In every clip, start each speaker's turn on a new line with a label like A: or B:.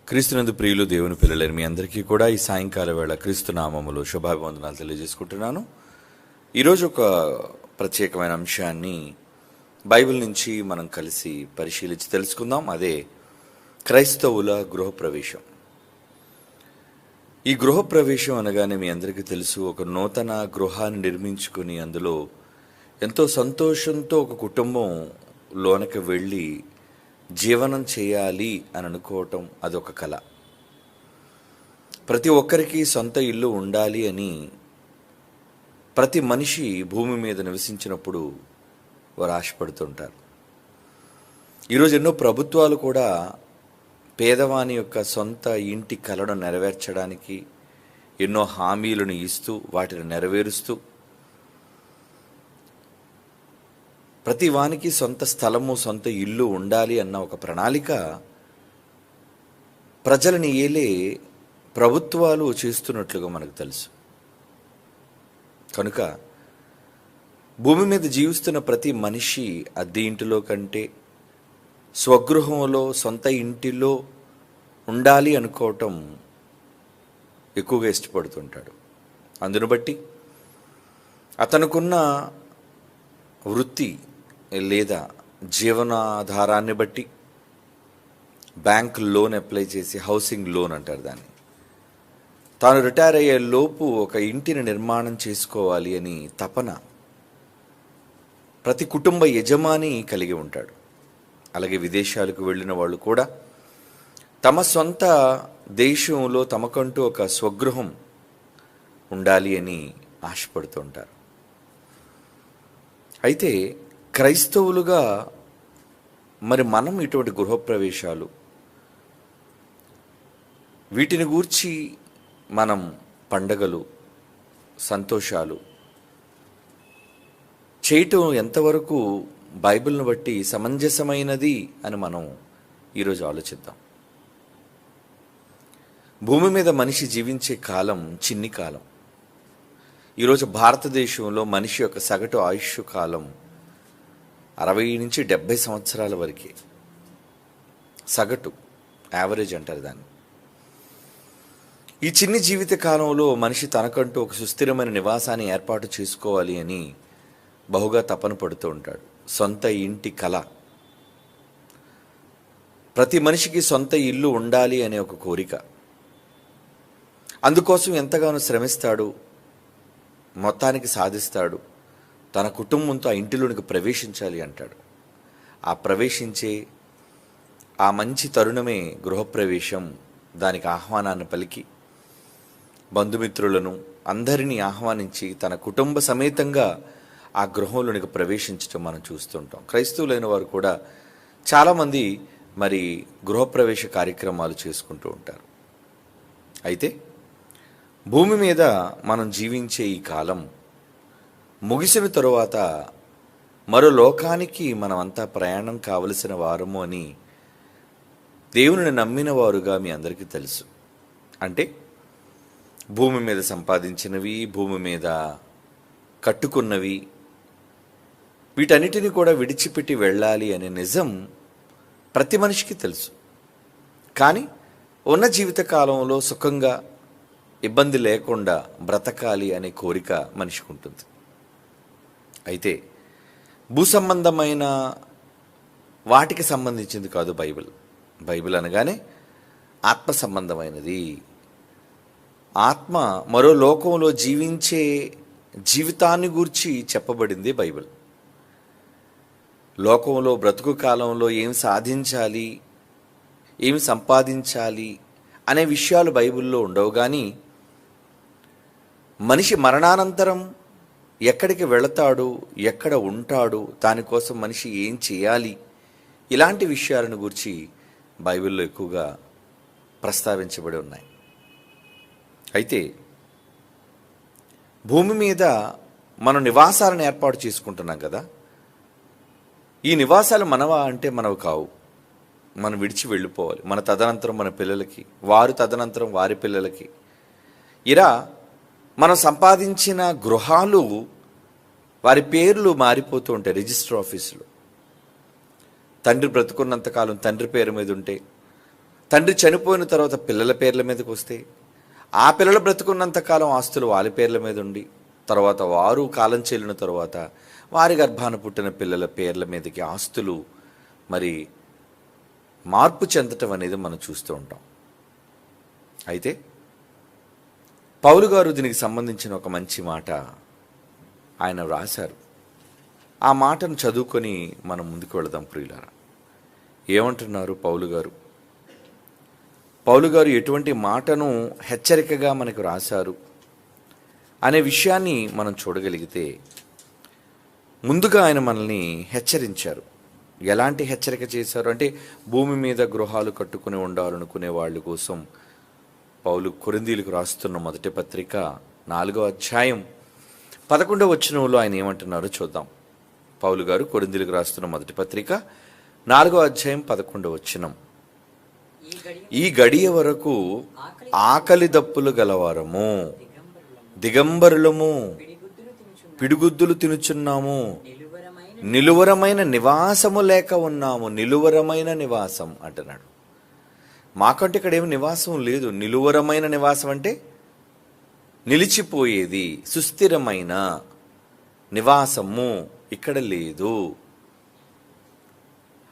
A: క్రీస్తునందు ప్రియులు దేవుని పిల్లలని మీ అందరికీ కూడా ఈ సాయంకాల వేళ క్రీస్తు నామములో శుభాభివందనాలు తెలియజేసుకుంటున్నాను. ఈరోజు ఒక ప్రత్యేకమైన అంశాన్ని బైబిల్ నుంచి మనం కలిసి పరిశీలించి తెలుసుకుందాం. అదే క్రైస్తవుల గృహప్రవేశం. ఈ గృహప్రవేశం అనగానే మీ అందరికీ తెలుసు, ఒక నూతన గృహాన్ని నిర్మించుకుని అందులో ఎంతో సంతోషంతో ఒక కుటుంబం లోనకి వెళ్ళి జీవనం చేయాలి అని అనుకోవటం అదొక కళ. ప్రతి ఒక్కరికి సొంత ఇల్లు ఉండాలి అని ప్రతి మనిషి భూమి మీద నివసించినప్పుడు వారు ఆశపడుతుంటారు. ఈరోజు ఎన్నో ప్రభుత్వాలు కూడా పేదవాని యొక్క సొంత ఇంటి కలను నెరవేర్చడానికి ఎన్నో హామీలను ఇస్తూ వాటిని నెరవేరుస్తూ ప్రతి వానికి సొంత స్థలము, సొంత ఇల్లు ఉండాలి అన్న ఒక ప్రణాళిక ప్రజలని ఏలే ప్రభుత్వాలు చేస్తున్నట్లుగా మనకు తెలుసు. కనుక భూమి మీద జీవిస్తున్న ప్రతి మనిషి అద్దె ఇంటిలో కంటే స్వగృహంలో, సొంత ఇంటిలో ఉండాలి అనుకోవటం ఎక్కువగా ఇష్టపడుతుంటాడు. అందును బట్టి అతనుకున్న వృత్తి లేదా జీవనాధారాన్ని బట్టి బ్యాంక్ లోన్ అప్లై చేసి, హౌసింగ్ లోన్ అంటారు దాన్ని, తాను రిటైర్ అయ్యే లోపు ఒక ఇంటిని నిర్మాణం చేసుకోవాలి అని తపన ప్రతి కుటుంబ యజమాని కలిగి ఉంటాడు. అలాగే విదేశాలకు వెళ్ళిన వాళ్ళు కూడా తమ సొంత దేశంలో తమకంటూ ఒక స్వగృహం ఉండాలి అని ఆశపడుతూ ఉంటారు. అయితే క్రైస్తవులుగా మరి మనం ఇటువంటి గృహప్రవేశాలు వీటిని గూర్చి మనం పండగలు, సంతోషాలు చేయటం ఎంతవరకు బైబిల్ను బట్టి సమంజసమైనది అని మనం ఈరోజు ఆలోచిద్దాం. భూమి మీద మనిషి జీవించే కాలం చిన్ని కాలం. ఈరోజు భారతదేశంలో మనిషి యొక్క సగటు ఆయుష్ కాలం 60 నుంచి 70 సంవత్సరాల వరకే. సగటు, యావరేజ్ అంటారు దాన్ని. ఈ చిన్ని జీవిత కాలంలో మనిషి తనకంటూ ఒక సుస్థిరమైన నివాసాన్ని ఏర్పాటు చేసుకోవాలి అని బహుగా తపన పడుతూ ఉంటాడు. సొంత ఇంటి కళ. ప్రతి మనిషికి సొంత ఇల్లు ఉండాలి అనే ఒక కోరిక. అందుకోసం ఎంతగానో శ్రమిస్తాడు, మొత్తానికి సాధిస్తాడు. తన కుటుంబంతో ఆ ఇంటిలోనికి ప్రవేశించాలి అంటాడు. ఆ ప్రవేశించే ఆ మంచి తరుణమే గృహప్రవేశం. దానికి ఆహ్వానాన్ని పలికి బంధుమిత్రులను అందరినీ ఆహ్వానించి తన కుటుంబ సమేతంగా ఆ గృహంలోనికి ప్రవేశించడం మనం చూస్తుంటాం. క్రైస్తవులైన వారు కూడా చాలామంది మరి గృహప్రవేశ కార్యక్రమాలు చేసుకుంటూ ఉంటారు. అయితే భూమి మీద మనం జీవించే ఈ కాలం ముగిసిన తరువాత మరో లోకానికి మనమంతా ప్రయాణం కావలసిన వారము అని దేవుని నమ్మిన వారుగా మీ అందరికీ తెలుసు. అంటే భూమి మీద సంపాదించినవి, భూమి మీద కట్టుకున్నవి, వీటన్నిటిని కూడా విడిచిపెట్టి వెళ్ళాలి అనే నిజం ప్రతి మనిషికి తెలుసు. కానీ ఉన్న జీవితకాలంలో సుఖంగా, ఇబ్బంది లేకుండా బ్రతకాలి అనే కోరిక మనిషికి ఉంటుంది. అయితే భూ సంబంధమైన వాటికి సంబంధించింది కాదు బైబిల్. బైబిల్ అనగానే ఆత్మ సంబంధమైనది. ఆత్మ మరో లోకంలో జీవించే జీవితాన్ని గూర్చి చెప్పబడింది బైబిల్. లోకంలో బ్రతుకు కాలంలో ఏం సాధించాలి, ఏం సంపాదించాలి అనే విషయాలు బైబిల్లో ఉండవు. కానీ మనిషి మరణానంతరం ఎక్కడికి వెళతాడు, ఎక్కడ ఉంటాడు, దానికోసం మనిషి ఏం చేయాలి, ఇలాంటి విషయాలను గురించి బైబిల్లో ఎక్కువగా ప్రస్తావించబడి ఉన్నాయి. అయితే భూమి మీద మనం నివాసాలను ఏర్పాటు చేసుకుంటున్నాం కదా. ఈ నివాసాలు మనవా అంటే మనవి కావు. మనం విడిచి వెళ్ళిపోవాలి. మన తదనంతరం మన పిల్లలకి, వారు తదనంతరం వారి పిల్లలకి. ఇలా మనం సంపాదించిన గృహాలు వారి పేర్లు మారిపోతూ ఉంటాయి రిజిస్టర్ ఆఫీసులో. తండ్రి బ్రతుకున్నంతకాలం తండ్రి పేరు మీద ఉంటే, తండ్రి చనిపోయిన తర్వాత పిల్లల పేర్ల మీదకి వస్తే, ఆ పిల్లలు బ్రతుకున్నంతకాలం ఆస్తులు వాళ్ళ పేర్ల మీద ఉండి, తర్వాత వారు కాలం చెల్లిన తర్వాత వారి గర్భాన పుట్టిన పిల్లల పేర్ల మీదకి ఆస్తులు మరి మార్పు చెందటం అనేది మనం చూస్తూ ఉంటాం. అయితే పౌలు గారు దీనికి సంబంధించిన ఒక మంచి మాట ఆయన వ్రాశారు. ఆ మాటను చదువుకొని మనం ముందుకు వెళదాం ప్రియులారా. ఏమంటున్నారు పౌలు గారు? పౌలు గారు ఎటువంటి మాటను హెచ్చరికగా మనకు రాశారు అనే విషయాన్ని మనం చూడగలిగితే, ముందుగా ఆయన మనల్ని హెచ్చరించారు. ఎలాంటి హెచ్చరిక చేశారు అంటే, భూమి మీద గృహాలు కట్టుకుని ఉండాలనుకునే వాళ్ళ కోసం పౌలు కొరింథీయులకు రాస్తున్న మొదటి పత్రిక 4వ అధ్యాయం 11వ వచనంలో ఆయన ఏమంటున్నారో చూద్దాం. పౌలు గారు కొరింథీయులకు రాస్తున్న మొదటి పత్రిక 4వ అధ్యాయం 11వ వచనం. ఈ గడియ వరకు ఆకలి దప్పులు గలవారము, దిగంబరులము, పిడిగుద్దులు తినుచున్నాము, నిలువరమైన నివాసము లేక ఉన్నాము. నిలువరమైన నివాసం అంటున్నాడు. మాకంటే ఇక్కడ ఏమి నివాసం లేదు. నిలువరమైన నివాసం అంటే నిలిచిపోయేది, సుస్థిరమైన నివాసము ఇక్కడ లేదు.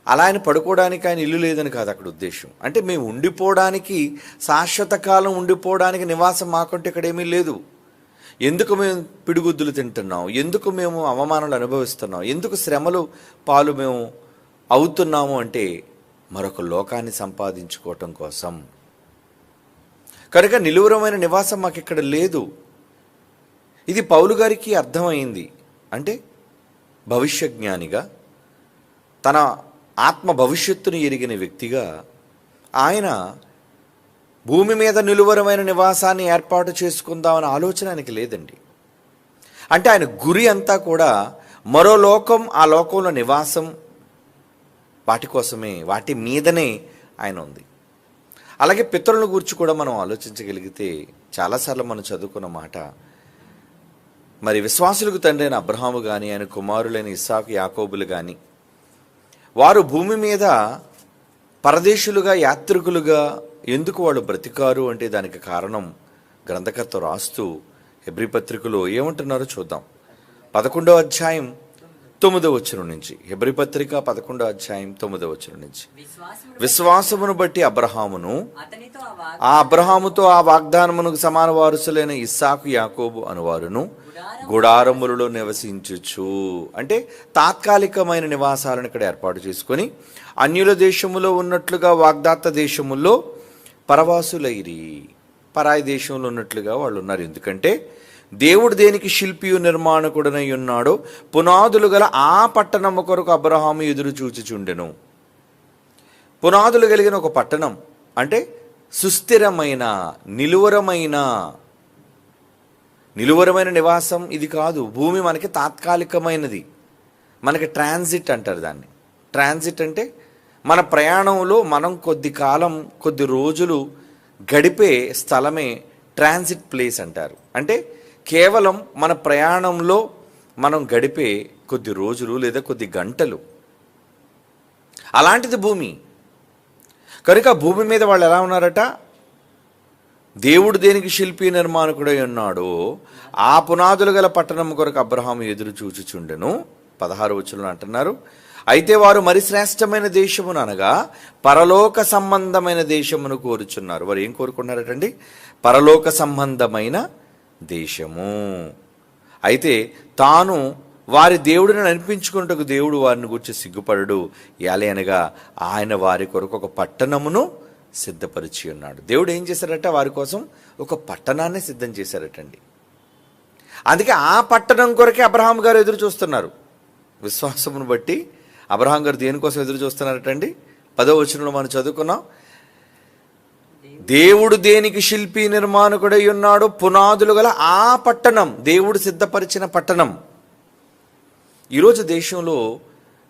A: అలా ఆయన పడుకోవడానికి ఆయన ఇల్లు లేదని కాదు అక్కడ ఉద్దేశం. అంటే మేము ఉండిపోవడానికి, శాశ్వత కాలం ఉండిపోవడానికి నివాసం మాకంటే ఇక్కడ ఏమీ లేదు. ఎందుకు మేము పిడిగుద్దులు తింటున్నాం, ఎందుకు మేము అవమానాలు అనుభవిస్తున్నాం, ఎందుకు శ్రమలు పాలు మేము అవుతున్నాము అంటే మరొక లోకాన్ని సంపాదించుకోవటం కోసం. కనుక నిలువరమైన నివాసం మాకు ఇక్కడ లేదు. ఇది పౌలు గారికి అర్థమైంది. అంటే భవిష్య జ్ఞానిగా, తన ఆత్మ భవిష్యత్తును ఎరిగిన వ్యక్తిగా ఆయన భూమి మీద నిలువరమైన నివాసాన్ని ఏర్పాటు చేసుకుందామన్న ఆలోచన ఆయనకి లేదండి. అంటే ఆయన గురి అంతా కూడా మరో లోకం, ఆ లోకంలో నివాసం, వాటి కోసమే, వాటి మీదనే ఆయన ఉంది. అలాగే పితరులను గురించి కూడా మనం ఆలోచించగలిగితే, చాలాసార్లు మనం చదువుకున్న మాట, మరి విశ్వాసులకు తండ్రి అయిన అబ్రహాము కానీ, ఆయన కుమారులైన ఇస్సాకు, యాకోబులు కానీ, వారు భూమి మీద పరదేశులుగా, యాత్రికులుగా ఎందుకు వాళ్ళు బ్రతికారు అంటే దానికి కారణం గ్రంథకర్త రాస్తూ హెబ్రీ పత్రికలో ఏమంటున్నారో చూద్దాం. 11వ అధ్యాయం 9వ వచనం నుంచి, హెబ్రీ పత్రిక 11వ అధ్యాయం 9వ వచనం నుంచి, విశ్వాసమును బట్టి అబ్రహామును, ఆ అబ్రహాముతో ఆ వాగ్దానమునకు సమాన వారసులైన ఇస్సాకు, యాకోబు అనువారును గుడారములలో నివసించుచు. అంటే తాత్కాలికమైన నివాసాలను ఇక్కడ ఏర్పాటు చేసుకొని అన్యుల దేశములో ఉన్నట్లుగా వాగ్దాత దేశముల్లో పరవాసులైరి. పరాయి దేశంలో ఉన్నట్లుగా వాళ్ళు ఉన్నారు. ఎందుకంటే దేవుడు దేనికి శిల్పియు నిర్మాణకుడనై ఉన్నాడో పునాదులు గల ఆ పట్టణము కొరకు అబ్రహాము ఎదురు చూచుచుండెను. పునాదులు కలిగిన ఒక పట్టణం అంటే సుస్థిరమైన, నిలువరమైన నివాసం ఇది కాదు. భూమి మనకి తాత్కాలికమైనది, మనకి ట్రాన్సిట్ అంటారు దాన్ని. ట్రాన్సిట్ అంటే మన ప్రయాణంలో మనం కొద్ది కాలం, కొద్ది రోజులు గడిపే స్థలమే ట్రాన్సిట్ ప్లేస్ అంటారు. అంటే కేవలం మన ప్రయాణంలో మనం గడిపే కొద్ది రోజులు లేదా కొద్ది గంటలు, అలాంటిది భూమి. కనుక భూమి మీద వాళ్ళు ఎలా ఉన్నారట? దేవుడు దేనికి శిల్పి నిర్మాణకుడై ఉన్నాడో ఆ పునాదులు గల పట్టణం కొరకు అబ్రహాము ఎదురు చూచుచుండెను. 16వ వచనంలో అంటున్నారు, అయితే వారు మరి శ్రేష్టమైన దేశమును అనగా పరలోక సంబంధమైన దేశమును కోరుచున్నారు. వారు ఏం కోరుకున్నారటండి? పరలోక సంబంధమైన దేశము. అయితే తాను వారి దేవుడిని అనిపించుకున్నట్టుకు దేవుడు వారిని గురించి సిగ్గుపడడు. అనగా ఆయన వారి కొరకు ఒక పట్టణమును సిద్ధపరిచి ఉన్నాడు. దేవుడు ఏం చేశారట? వారి కోసం ఒక పట్టణాన్ని సిద్ధం చేశారటండి. అందుకే ఆ పట్టణం కొరకే అబ్రహాం గారు ఎదురు చూస్తున్నారు. విశ్వాసమును బట్టి అబ్రహాం గారు దేనికోసం ఎదురు చూస్తున్నారటండి? 10వ వచనంలో మనం చదువుకున్నాం, దేవుడు దేనికి శిల్పి నిర్మాణకుడై ఉన్నాడు, పునాదులు గల ఆ పట్టణం, దేవుడు సిద్ధపరిచిన పట్టణం. ఈరోజు దేశంలో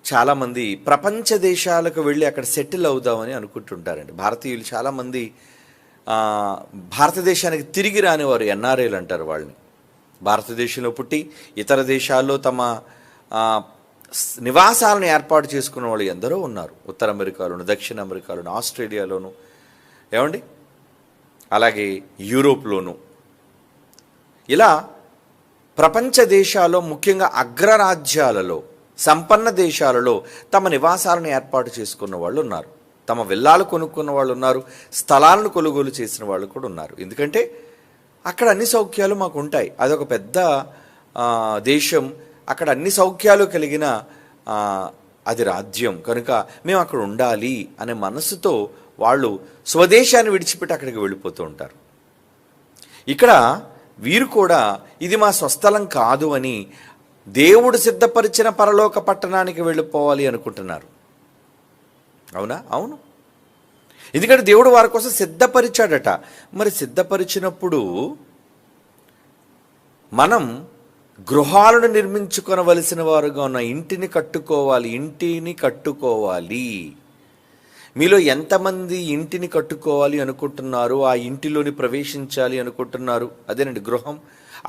A: చాలామంది ప్రపంచ దేశాలకు వెళ్ళి అక్కడ సెటిల్ అవుదామని అనుకుంటుంటారండి. భారతీయులు చాలామంది భారతదేశానికి తిరిగి రాని వారు ఎన్ఆర్ఐలు అంటారు వాళ్ళని. భారతదేశంలో పుట్టి ఇతర దేశాల్లో తమ నివాసాలను ఏర్పాటు చేసుకున్న వాళ్ళు ఎందరో ఉన్నారు. ఉత్తర అమెరికాలోను, దక్షిణ అమెరికాలోను, ఆస్ట్రేలియాలోను, ఏమండి, అలాగే యూరోప్లోను, ఇలా ప్రపంచ దేశాల్లో, ముఖ్యంగా అగ్రరాజ్యాలలో, సంపన్న దేశాలలో తమ నివాసాలను ఏర్పాటు చేసుకున్న వాళ్ళు ఉన్నారు. తమ విల్లాలు కొనుక్కున్న వాళ్ళు ఉన్నారు. స్థలాలను కొనుగోలు చేసిన వాళ్ళు కూడా ఉన్నారు. ఎందుకంటే అక్కడ అన్ని సౌఖ్యాలు మాకు ఉంటాయి. అదొక పెద్ద దేశం, అక్కడ అన్ని సౌఖ్యాలు కలిగిన అది రాజ్యం కనుక మేము అక్కడ ఉండాలి అనే మనసుతో వాళ్ళు స్వదేశాన్ని విడిచిపెట్టి అక్కడికి వెళ్ళిపోతూ ఉంటారు. ఇక్కడ వీరు కూడా ఇది మా స్వస్థలం కాదు అని దేవుడు సిద్ధపరిచిన పరలోక పట్టణానికి వెళ్ళిపోవాలి అనుకుంటున్నారు. అవునా? అవును. ఎందుకంటే దేవుడు వారి కోసం సిద్ధపరిచాడట. మరి సిద్ధపరిచినప్పుడు మనం గృహాలను నిర్మించుకొనవలసిన వారుగా ఉన్న ఇంటిని కట్టుకోవాలి. మీలో ఎంతమంది ఇంటిని కట్టుకోవాలి అనుకుంటున్నారు? ఆ ఇంటిలోని ప్రవేశించాలి అనుకుంటున్నారు? అదేనండి గృహం.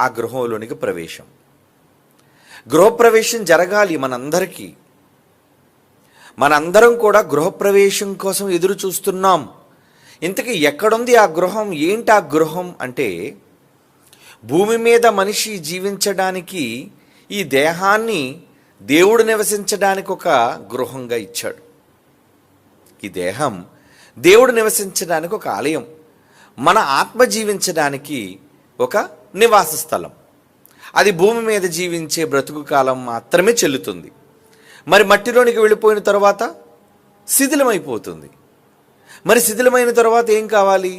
A: ఆ గృహంలోనికి ప్రవేశం, గృహప్రవేశం జరగాలి మనందరికీ. మనందరం కూడా గృహప్రవేశం కోసం ఎదురు చూస్తున్నాం. ఇంతకీ ఎక్కడుంది ఆ గృహం? ఏంటి ఆ గృహం అంటే, భూమి మీద మనిషి జీవించడానికి ఈ దేహాన్ని దేవుడు నివసించడానికి ఒక గృహంగా ఇచ్చాడు. ఈ దేహం దేవుడు నివసించడానికి ఒక ఆలయం, మన ఆత్మ జీవించడానికి ఒక నివాస స్థలం. అది భూమి మీద జీవించే బ్రతుకు కాలం మాత్రమే చెల్లుతుంది. మరి మట్టిలోనికి వెళ్ళిపోయిన తర్వాత శిథిలమైపోతుంది. మరి శిథిలమైన తర్వాత ఏం కావాలి?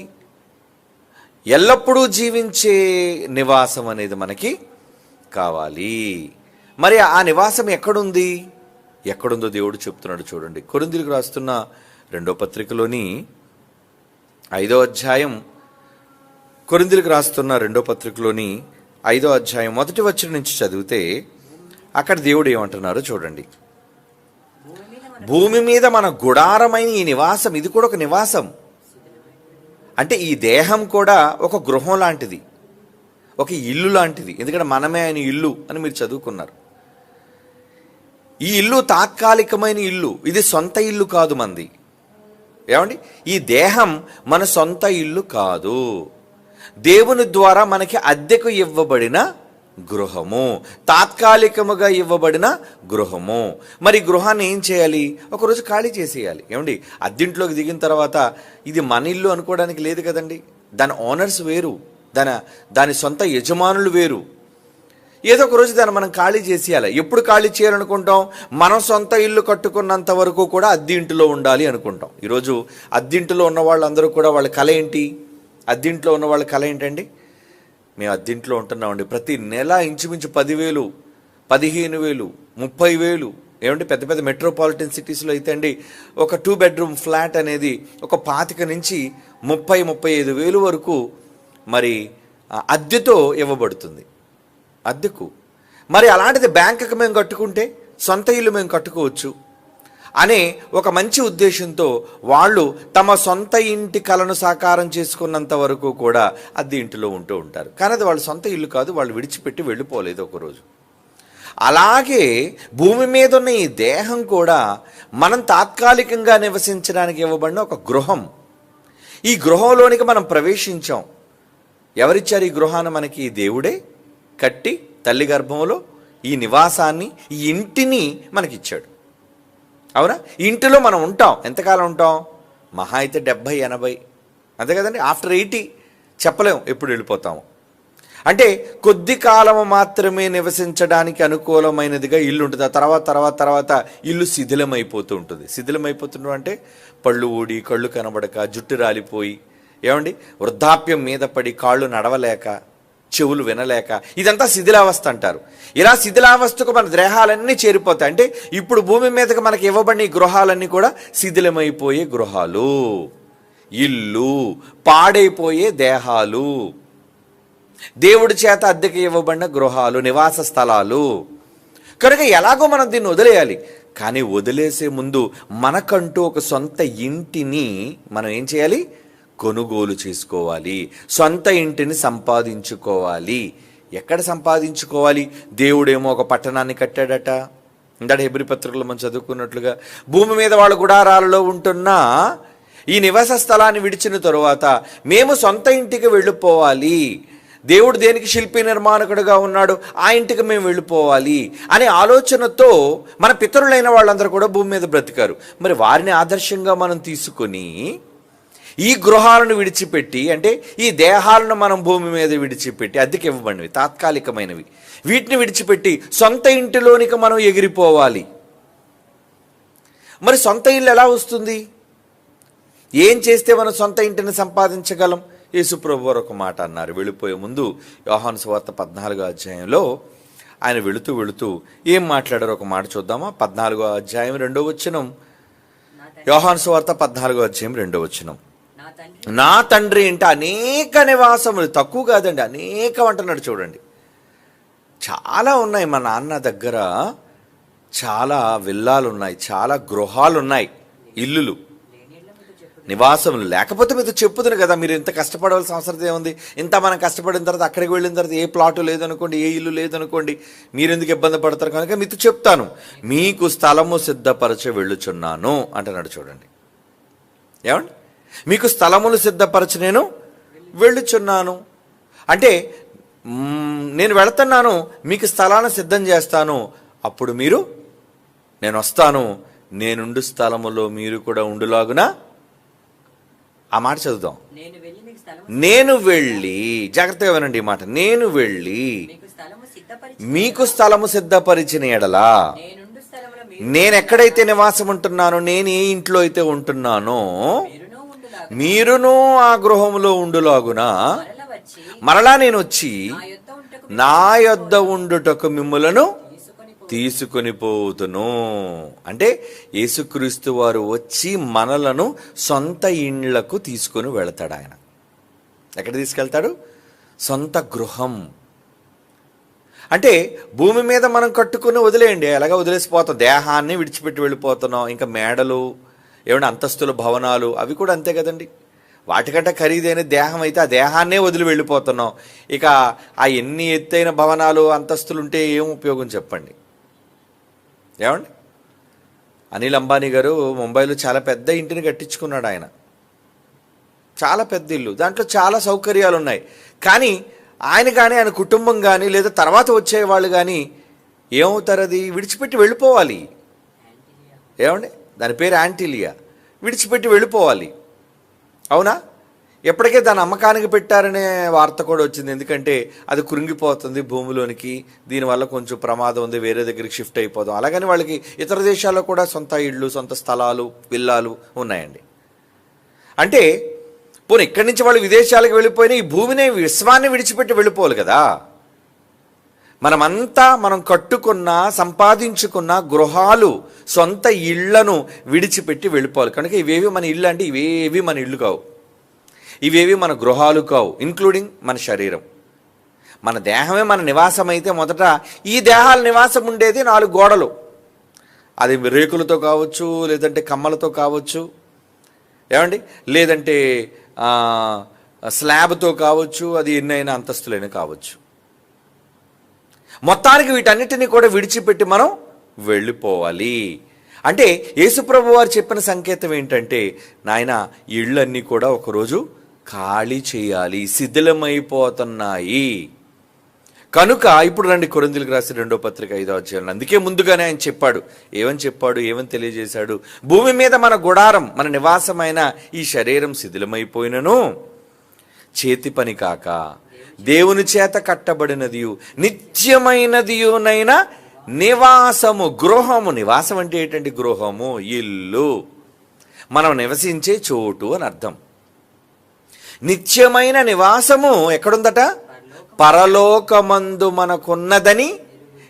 A: ఎల్లప్పుడూ జీవించే నివాసం అనేది మనకి కావాలి. మరి ఆ నివాసం ఎక్కడుంది? ఎక్కడుందో దేవుడు చెప్తున్నాడు చూడండి. కొరింథీయులకు రాస్తున్న 2వ పత్రికలోని 5వ అధ్యాయం, కొరింథీయులకు రాస్తున్న 2వ పత్రికలోని 5వ అధ్యాయం 1వ వచనం నుంచి చదివితే అక్కడ దేవుడు ఏమంటున్నారో చూడండి. భూమి మీద మన గుడారమైన ఈ నివాసం, ఇది కూడా ఒక నివాసం. అంటే ఈ దేహం కూడా ఒక గృహం లాంటిది, ఒక ఇల్లు లాంటిది. ఎందుకంటే మనమే ఆయన ఇల్లు అని మీరు చదువుకున్నారు. ఈ ఇల్లు తాత్కాలికమైన ఇల్లు, ఇది సొంత ఇల్లు కాదు మంది. ఏమండి, ఈ దేహం మన సొంత ఇల్లు కాదు. దేవుని ద్వారా మనకి అద్దెకు ఇవ్వబడిన గృహము, తాత్కాలికముగా ఇవ్వబడిన గృహము. మరి గృహాన్ని ఏం చేయాలి? ఒకరోజు ఖాళీ చేసేయాలి. ఏమండి, అద్దెంట్లోకి దిగిన తర్వాత ఇది మన ఇల్లు అనుకోవడానికి లేదు కదండి. దాని ఓనర్స్ వేరు, దాని సొంత యజమానులు వేరు. ఏదో ఒక రోజు దాన్ని మనం ఖాళీ చేసేయాలి. ఎప్పుడు ఖాళీ చేయాలనుకుంటాం? మనం సొంత ఇల్లు కట్టుకున్నంత వరకు కూడా అద్దె ఇంటిలో ఉండాలి అనుకుంటాం. ఈరోజు అద్దెంటిలో ఉన్న వాళ్ళందరూ కూడా వాళ్ళ కళ ఏంటి? అద్దెంట్లో ఉన్న వాళ్ళ కళ ఏంటండి? మేము అద్దెంట్లో ఉంటున్నామండి, ప్రతి నెల ఇంచుమించు 10,000, 15,000, 30,000. ఏమంటే పెద్ద పెద్ద మెట్రోపాలిటన్ సిటీస్లో అయితే అండి ఒక 2 బెడ్రూమ్ ఫ్లాట్ అనేది ఒక 25 నుంచి 30-35,000 వరకు మరి అద్దెతో ఇవ్వబడుతుంది, అద్దెకు. మరి అలాంటిది బ్యాంకుకి మేము కట్టుకుంటే సొంత ఇల్లు మేము కట్టుకోవచ్చు అనే ఒక మంచి ఉద్దేశంతో వాళ్ళు తమ సొంత ఇంటి కలను సాకారం చేసుకున్నంత వరకు కూడా అద్దె ఇంటిలో ఉంటూ ఉంటారు. కానీ అది వాళ్ళ సొంత ఇల్లు కాదు, వాళ్ళు విడిచిపెట్టి వెళ్ళిపోలేదు ఒకరోజు. అలాగే భూమి మీద ఉన్న ఈ దేహం కూడా మనం తాత్కాలికంగా నివసించడానికి ఇవ్వబడిన ఒక గృహం. ఈ గృహంలోనికి మనం ప్రవేశించాం. ఎవరిచ్చారు ఈ గృహాన్ని మనకి? దేవుడే కట్టి తల్లి గర్భంలో ఈ నివాసాన్ని, ఈ ఇంటిని మనకిచ్చాడు. అవునా? ఇంటిలో మనం ఉంటాం. ఎంతకాలం ఉంటాం? మహా అయితే 70-80, అంతే కదండి. ఆఫ్టర్ 80 చెప్పలేం ఎప్పుడు వెళ్ళిపోతాము. అంటే కొద్ది కాలము మాత్రమే నివసించడానికి అనుకూలమైనదిగా ఇల్లు ఉంటుంది. ఆ తర్వాత ఇల్లు శిథిలమైపోతూ ఉంటుంది. శిథిలమైపోతుండడం అంటే పళ్ళు ఊడి, కళ్ళు కనబడక, జుట్టు రాలిపోయి, ఏమండి వృద్ధాప్యం మీద పడి, కాళ్ళు నడవలేక, చెవులు వినలేక, ఇదంతా శిథిలావస్థ అంటారు. ఇలా శిథిలావస్థకు మన దేహాలన్నీ చేరిపోతాయి. అంటే ఇప్పుడు భూమి మీదకి మనకి ఇవ్వబడిన ఈ గృహాలన్నీ కూడా శిథిలమైపోయే గృహాలు, ఇల్లు, పాడైపోయే దేహాలు, దేవుడి చేత అద్దెకి ఇవ్వబడిన గృహాలు, నివాస స్థలాలు. కనుక ఎలాగో మనం దీన్ని వదిలేయాలి. కానీ వదిలేసే ముందు మనకంటూ ఒక సొంత ఇంటిని మనం ఏం చేయాలి? కొనుగోలు చేసుకోవాలి. సొంత ఇంటిని సంపాదించుకోవాలి. ఎక్కడ సంపాదించుకోవాలి? దేవుడేమో ఒక పట్టణాన్ని కట్టాడట. ఇందాక హెబ్రీ పత్రికలో మనం చదువుకున్నట్లుగా భూమి మీద వాళ్ళ గుడారాలలో ఉంటున్నా ఈ నివాస స్థలాన్ని విడిచిన తరువాత మేము సొంత ఇంటికి వెళ్ళిపోవాలి, దేవుడు దేనికి శిల్పి నిర్మాణకుడుగా ఉన్నాడు, ఆ ఇంటికి మేము వెళ్ళిపోవాలి అనే ఆలోచనతో మన పితరులైన వాళ్ళందరూ కూడా భూమి మీద బ్రతికారు. మరి వారిని ఆదర్శంగా మనం తీసుకొని ఈ గృహాలను విడిచిపెట్టి, అంటే ఈ దేహాలను మనం భూమి మీద విడిచిపెట్టి, అద్దెకి ఇవ్వబడినవి తాత్కాలికమైనవి, వీటిని విడిచిపెట్టి సొంత ఇంటిలోనికి మనం ఎగిరిపోవాలి. మరి సొంత ఇల్లు ఎలా వస్తుంది? ఏం చేస్తే మనం సొంత ఇంటిని సంపాదించగలం? యేసుప్రభు వారు ఒక మాట అన్నారు వెళ్ళిపోయే ముందు. యోహాను సువార్త 14వ అధ్యాయంలో ఆయన వెళుతూ ఏం మాట్లాడారో ఒక మాట చూద్దామా? 14వ అధ్యాయం 2వ వచనం. యోహాను సువార్త 14వ అధ్యాయం 2వ వచనం. నా తండ్రి ఇంట అనేక నివాసములు, తక్కువ కాదండి, అనేకం అంటున్నాడు. చూడండి, చాలా ఉన్నాయి. మా నాన్న దగ్గర చాలా విల్లాలు ఉన్నాయి, చాలా గృహాలు ఉన్నాయి, ఇల్లులు, నివాసములు. లేకపోతే మీతో చెప్పుదును కదా, మీరు ఇంత కష్టపడవలసిన అవసరం ఏముంది? ఇంత మనం కష్టపడిన తర్వాత అక్కడికి వెళ్ళిన తర్వాత ఏ ప్లాటు లేదనుకోండి, ఏ ఇల్లు లేదనుకోండి, మీరు ఎందుకు ఇబ్బంది పడతారు? కనుక మీతో చెప్తాను, మీకు స్థలము సిద్ధపరచ వెళ్ళుచున్నాను అంటున్నాడు. చూడండి, ఏమండి, మీకు స్థలములు సిద్ధపరచ నేను వెళ్ళుచున్నాను అంటే నేను వెళుతున్నాను, మీకు స్థలాన్ని సిద్ధం చేస్తాను, అప్పుడు మీరు, నేను వస్తాను, నేనుండు స్థలములో మీరు కూడా ఉండులాగున. ఆ మాట చదువుదాం. నేను వెళ్ళి, జాగ్రత్తగా వినండి ఈ మాట, నేను వెళ్ళి మీకు స్థలము సిద్ధపరిచిన ఎడలా, నేను ఎక్కడైతే నివాసం ఉంటున్నానో, నేను ఏ ఇంట్లో అయితే ఉంటున్నానో, మీరును ఆ గృహములో ఉండులాగున మరలా నేను వచ్చి నా యొద్ద ఉండుటకు మిమ్ములను తీసుకొని పోతును. అంటే యేసుక్రీస్తు వారు వచ్చి మనలను సొంత ఇండ్లకు తీసుకొని వెళతాడు. ఆయన ఎక్కడ తీసుకెళ్తాడు? సొంత గృహం. అంటే భూమి మీద మనం కట్టుకుని వదిలేయండి, ఎలాగ వదిలేసిపోతాం, దేహాన్ని విడిచిపెట్టి వెళ్ళిపోతున్నాం. ఇంకా మేడలు, ఏమైనా అంతస్తుల భవనాలు, అవి కూడా అంతే కదండి. వాటికంటే ఖరీదైన దేహం అయితే ఆ దేహాన్నే వదిలి వెళ్ళిపోతున్నాం. ఇక ఆ ఎన్ని ఎత్తైన భవనాలు, అంతస్తులు ఉంటే ఏం ఉపయోగం చెప్పండి? ఏమండి, అనిల్ అంబానీ గారు ముంబైలో చాలా పెద్ద ఇంటిని కట్టించుకున్నాడు. ఆయన చాలా పెద్ద ఇల్లు, దాంట్లో చాలా సౌకర్యాలు ఉన్నాయి. కానీ ఆయన కానీ, ఆయన కుటుంబం కానీ, లేదా తర్వాత వచ్చే వాళ్ళు కానీ ఏమవుతారు? అది విడిచిపెట్టి వెళ్ళిపోవాలి. ఏమండి, దాని పేరు యాంటిలియా. విడిచిపెట్టి వెళ్ళిపోవాలి, అవునా? ఎప్పటికే దాని అమ్మకానికి పెట్టారనే వార్త కూడా వచ్చింది. ఎందుకంటే అది కృంగిపోతుంది భూమిలోనికి, దీనివల్ల కొంచెం ప్రమాదం ఉంది, వేరే దగ్గరికి షిఫ్ట్ అయిపోదాం. అలాగని వాళ్ళకి ఇతర దేశాల్లో కూడా సొంత ఇళ్ళు, సొంత స్థలాలు, విల్లాలు ఉన్నాయండి. అంటే పోనీ ఇక్కడి నుంచి వాళ్ళు విదేశాలకు వెళ్ళిపోయినా ఈ భూమిని, విశ్వాన్ని విడిచిపెట్టి వెళ్ళిపోవాలి కదా. మనమంతా మనం కట్టుకున్న, సంపాదించుకున్న గృహాలు, సొంత ఇళ్లను విడిచిపెట్టి వెళ్ళిపోవాలి. కనుక ఇవేవి మన ఇల్లు అంటే ఇవేవి మన ఇల్లు కావు, ఇవేవి మన గృహాలు కావు, ఇంక్లూడింగ్ మన శరీరం. మన దేహమే మన నివాసం అయితే మొదట ఈ దేహాల నివాసం ఉండేది 4 గోడలు. అది రేకులతో కావచ్చు, లేదంటే కమ్మలతో కావచ్చు, ఏమండి, లేదంటే స్లాబ్తో కావచ్చు, అది ఎన్నైనా అంతస్తులైనా కావచ్చు. మొత్తానికి వీటన్నిటిని కూడా విడిచిపెట్టి మనం వెళ్ళిపోవాలి. అంటే యేసుప్రభు వారు చెప్పిన సంకేతం ఏంటంటే, నాయన ఇళ్ళన్నీ కూడా ఒకరోజు ఖాళీ చేయాలి, శిథిలమైపోతున్నాయి. కనుక ఇప్పుడు రండి, కొరింథీయులకు రాసిన 2వ పత్రిక 5వ అధ్యాయం. అందుకే ముందుగానే ఆయన చెప్పాడు, ఏమని తెలియజేశాడు? భూమి మీద మన గుడారం, మన నివాసమైన ఈ శరీరం శిథిలమైపోయినను చేతి పని కాక దేవుని చేత కట్టబడినదియు నిత్యమైనదియునైన నివాసము, గృహము. నివాసం అంటే ఏంటండి? గృహము, ఇల్లు, మనం నివసించే చోటు అని అర్థం. నిత్యమైన నివాసము ఎక్కడుందట? పరలోకమందు మనకున్నదని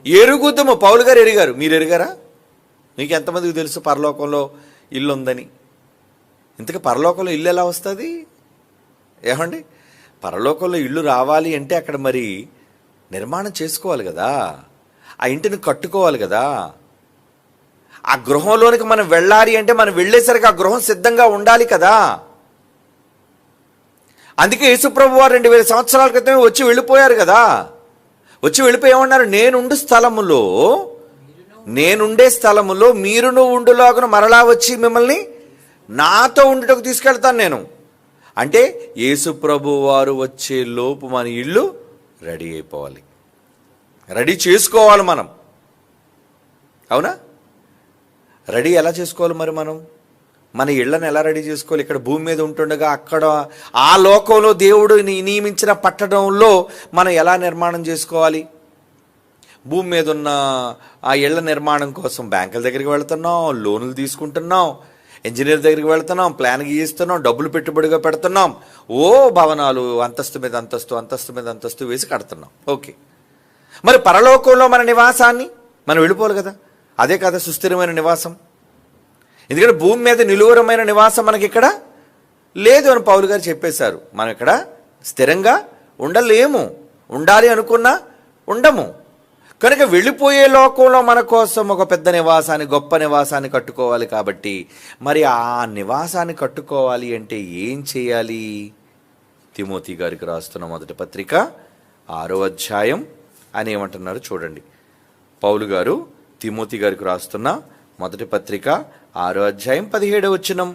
A: ఎరుగుదుము. పౌలు గారు ఎరిగారు, మీరు ఎరిగారా? మీకు ఎంతమందికి తెలుసు పరలోకంలో ఇల్లు ఉందని? ఇంతకు పరలోకంలో ఇల్లు ఎలా వస్తుంది? ఏమండి, పరలోకంలో ఇల్లు రావాలి అంటే అక్కడ మరి నిర్మాణం చేసుకోవాలి కదా, ఆ ఇంటిని కట్టుకోవాలి కదా. ఆ గృహంలోనికి మనం వెళ్ళాలి అంటే మనం వెళ్ళేసరికి ఆ గృహం సిద్ధంగా ఉండాలి కదా. అందుకే యేసుప్రభు వారు 2000 సంవత్సరాల క్రితమే వచ్చి వెళ్ళిపోయారు కదా. వచ్చి వెళ్ళిపోయి ఏమన్నారు? నేనుండే స్థలములో మీరును ఉండులాగున మరలా వచ్చి మిమ్మల్ని నాతో ఉండుటకు తీసుకెళ్తాను నేను. అంటే యేసు ప్రభు వారు వచ్చే లోపు మన ఇల్లు రెడీ అయిపోవాలి, రెడీ చేసుకోవాలి మనం. అవునా? రెడీ ఎలా చేసుకోవాలి మరి మనం? మన ఇళ్లను ఎలా రెడీ చేసుకోవాలి? ఇక్కడ భూమి మీద ఉంటుండగా అక్కడ ఆ లోకంలో దేవుడు నియమించిన పట్టణంలో మనం ఎలా నిర్మాణం చేసుకోవాలి? భూమి మీద ఉన్న ఆ ఇళ్ల నిర్మాణం కోసం బ్యాంకుల దగ్గరికి వెళ్తున్నాం, లోన్లు తీసుకుంటున్నాం, ఇంజనీర్ దగ్గరికి వెళ్తున్నాం, ప్లాన్ గీయిస్తున్నాం, డబ్బులు పెట్టుబడిగా పెడుతున్నాం, భవనాలు అంతస్తు మీద అంతస్తు, అంతస్తు మీద అంతస్తు వేసి కడుతున్నాం. ఓకే, మరి పరలోకంలో మన నివాసాన్ని మనం వెళ్ళిపోవాలి కదా. అదే కదా సుస్థిరమైన నివాసం. ఎందుకంటే భూమి మీద నిలువరమైన నివాసం మనకి ఇక్కడ లేదు అని పౌలు గారు చెప్పేశారు. మనం ఇక్కడ స్థిరంగా ఉండలేము, ఉండాలి అనుకున్నా ఉండము. కనుక వెళ్ళిపోయే లోకంలో మన కోసం ఒక పెద్ద నివాసాన్ని, గొప్ప నివాసాన్ని కట్టుకోవాలి. కాబట్టి మరి ఆ నివాసాన్ని కట్టుకోవాలి అంటే ఏం చేయాలి? తిమోతి గారికి రాస్తున్న మొదటి పత్రిక 6వ అధ్యాయం అని ఏమంటున్నారు చూడండి. పౌలు గారు తిమోతి గారికి రాస్తున్న మొదటి పత్రిక 6వ అధ్యాయం 17వ వచనం.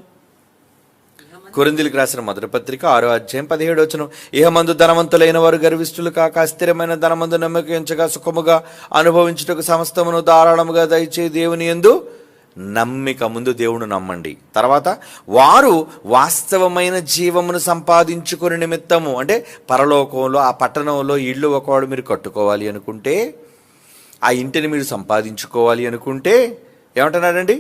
A: కొరింథీయులకు రాసిన మొదటి పత్రిక 6వ అధ్యాయం 17వ వచనం. ఇహమందు ధనవంతులైన వారు గర్విష్ఠులు కాక అస్థిరమైన ధనమందు నమ్మకం ఉంచగా సుఖముగా అనుభవించుటకు సమస్తమును ధారాళముగా దయచే దేవుని యందు నమ్మిక. ముందు దేవుని నమ్మండి, తర్వాత వారు వాస్తవమైన జీవమును సంపాదించుకునే నిమిత్తము, అంటే పరలోకంలో ఆ పట్టణంలో ఇళ్ళు ఒకవాడు మీరు కట్టుకోవాలి అనుకుంటే, ఆ ఇంటిని మీరు సంపాదించుకోవాలి అనుకుంటే ఏమంటున్నాడండి?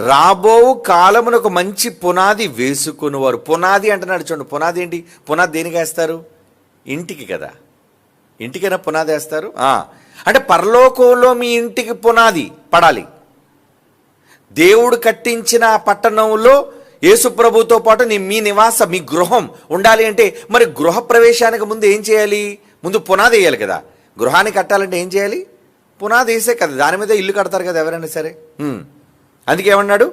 A: రాబో కాలమునకు మంచి పునాది వేసుకుని వారు. పునాది అంటున్నాడు చూడండి. పునాది ఏంటి? పునాది దేనికి వేస్తారు? ఇంటికి కదా. ఇంటికైనా పునాది వేస్తారు. అంటే పరలోకంలో మీ ఇంటికి పునాది పడాలి. దేవుడు కట్టించిన ఆ పట్టణంలో యేసు ప్రభుతో పాటు మీ నివాసం, మీ గృహం ఉండాలి. అంటే మరి గృహ ప్రవేశానికి ముందు ఏం చేయాలి? ముందు పునాది వేయాలి కదా. గృహాన్ని కట్టాలంటే ఏం చేయాలి? పునాది వేసే కదా, దాని మీద ఇల్లు కడతారు కదా ఎవరైనా సరే. అందుకే ఏమన్నాడు?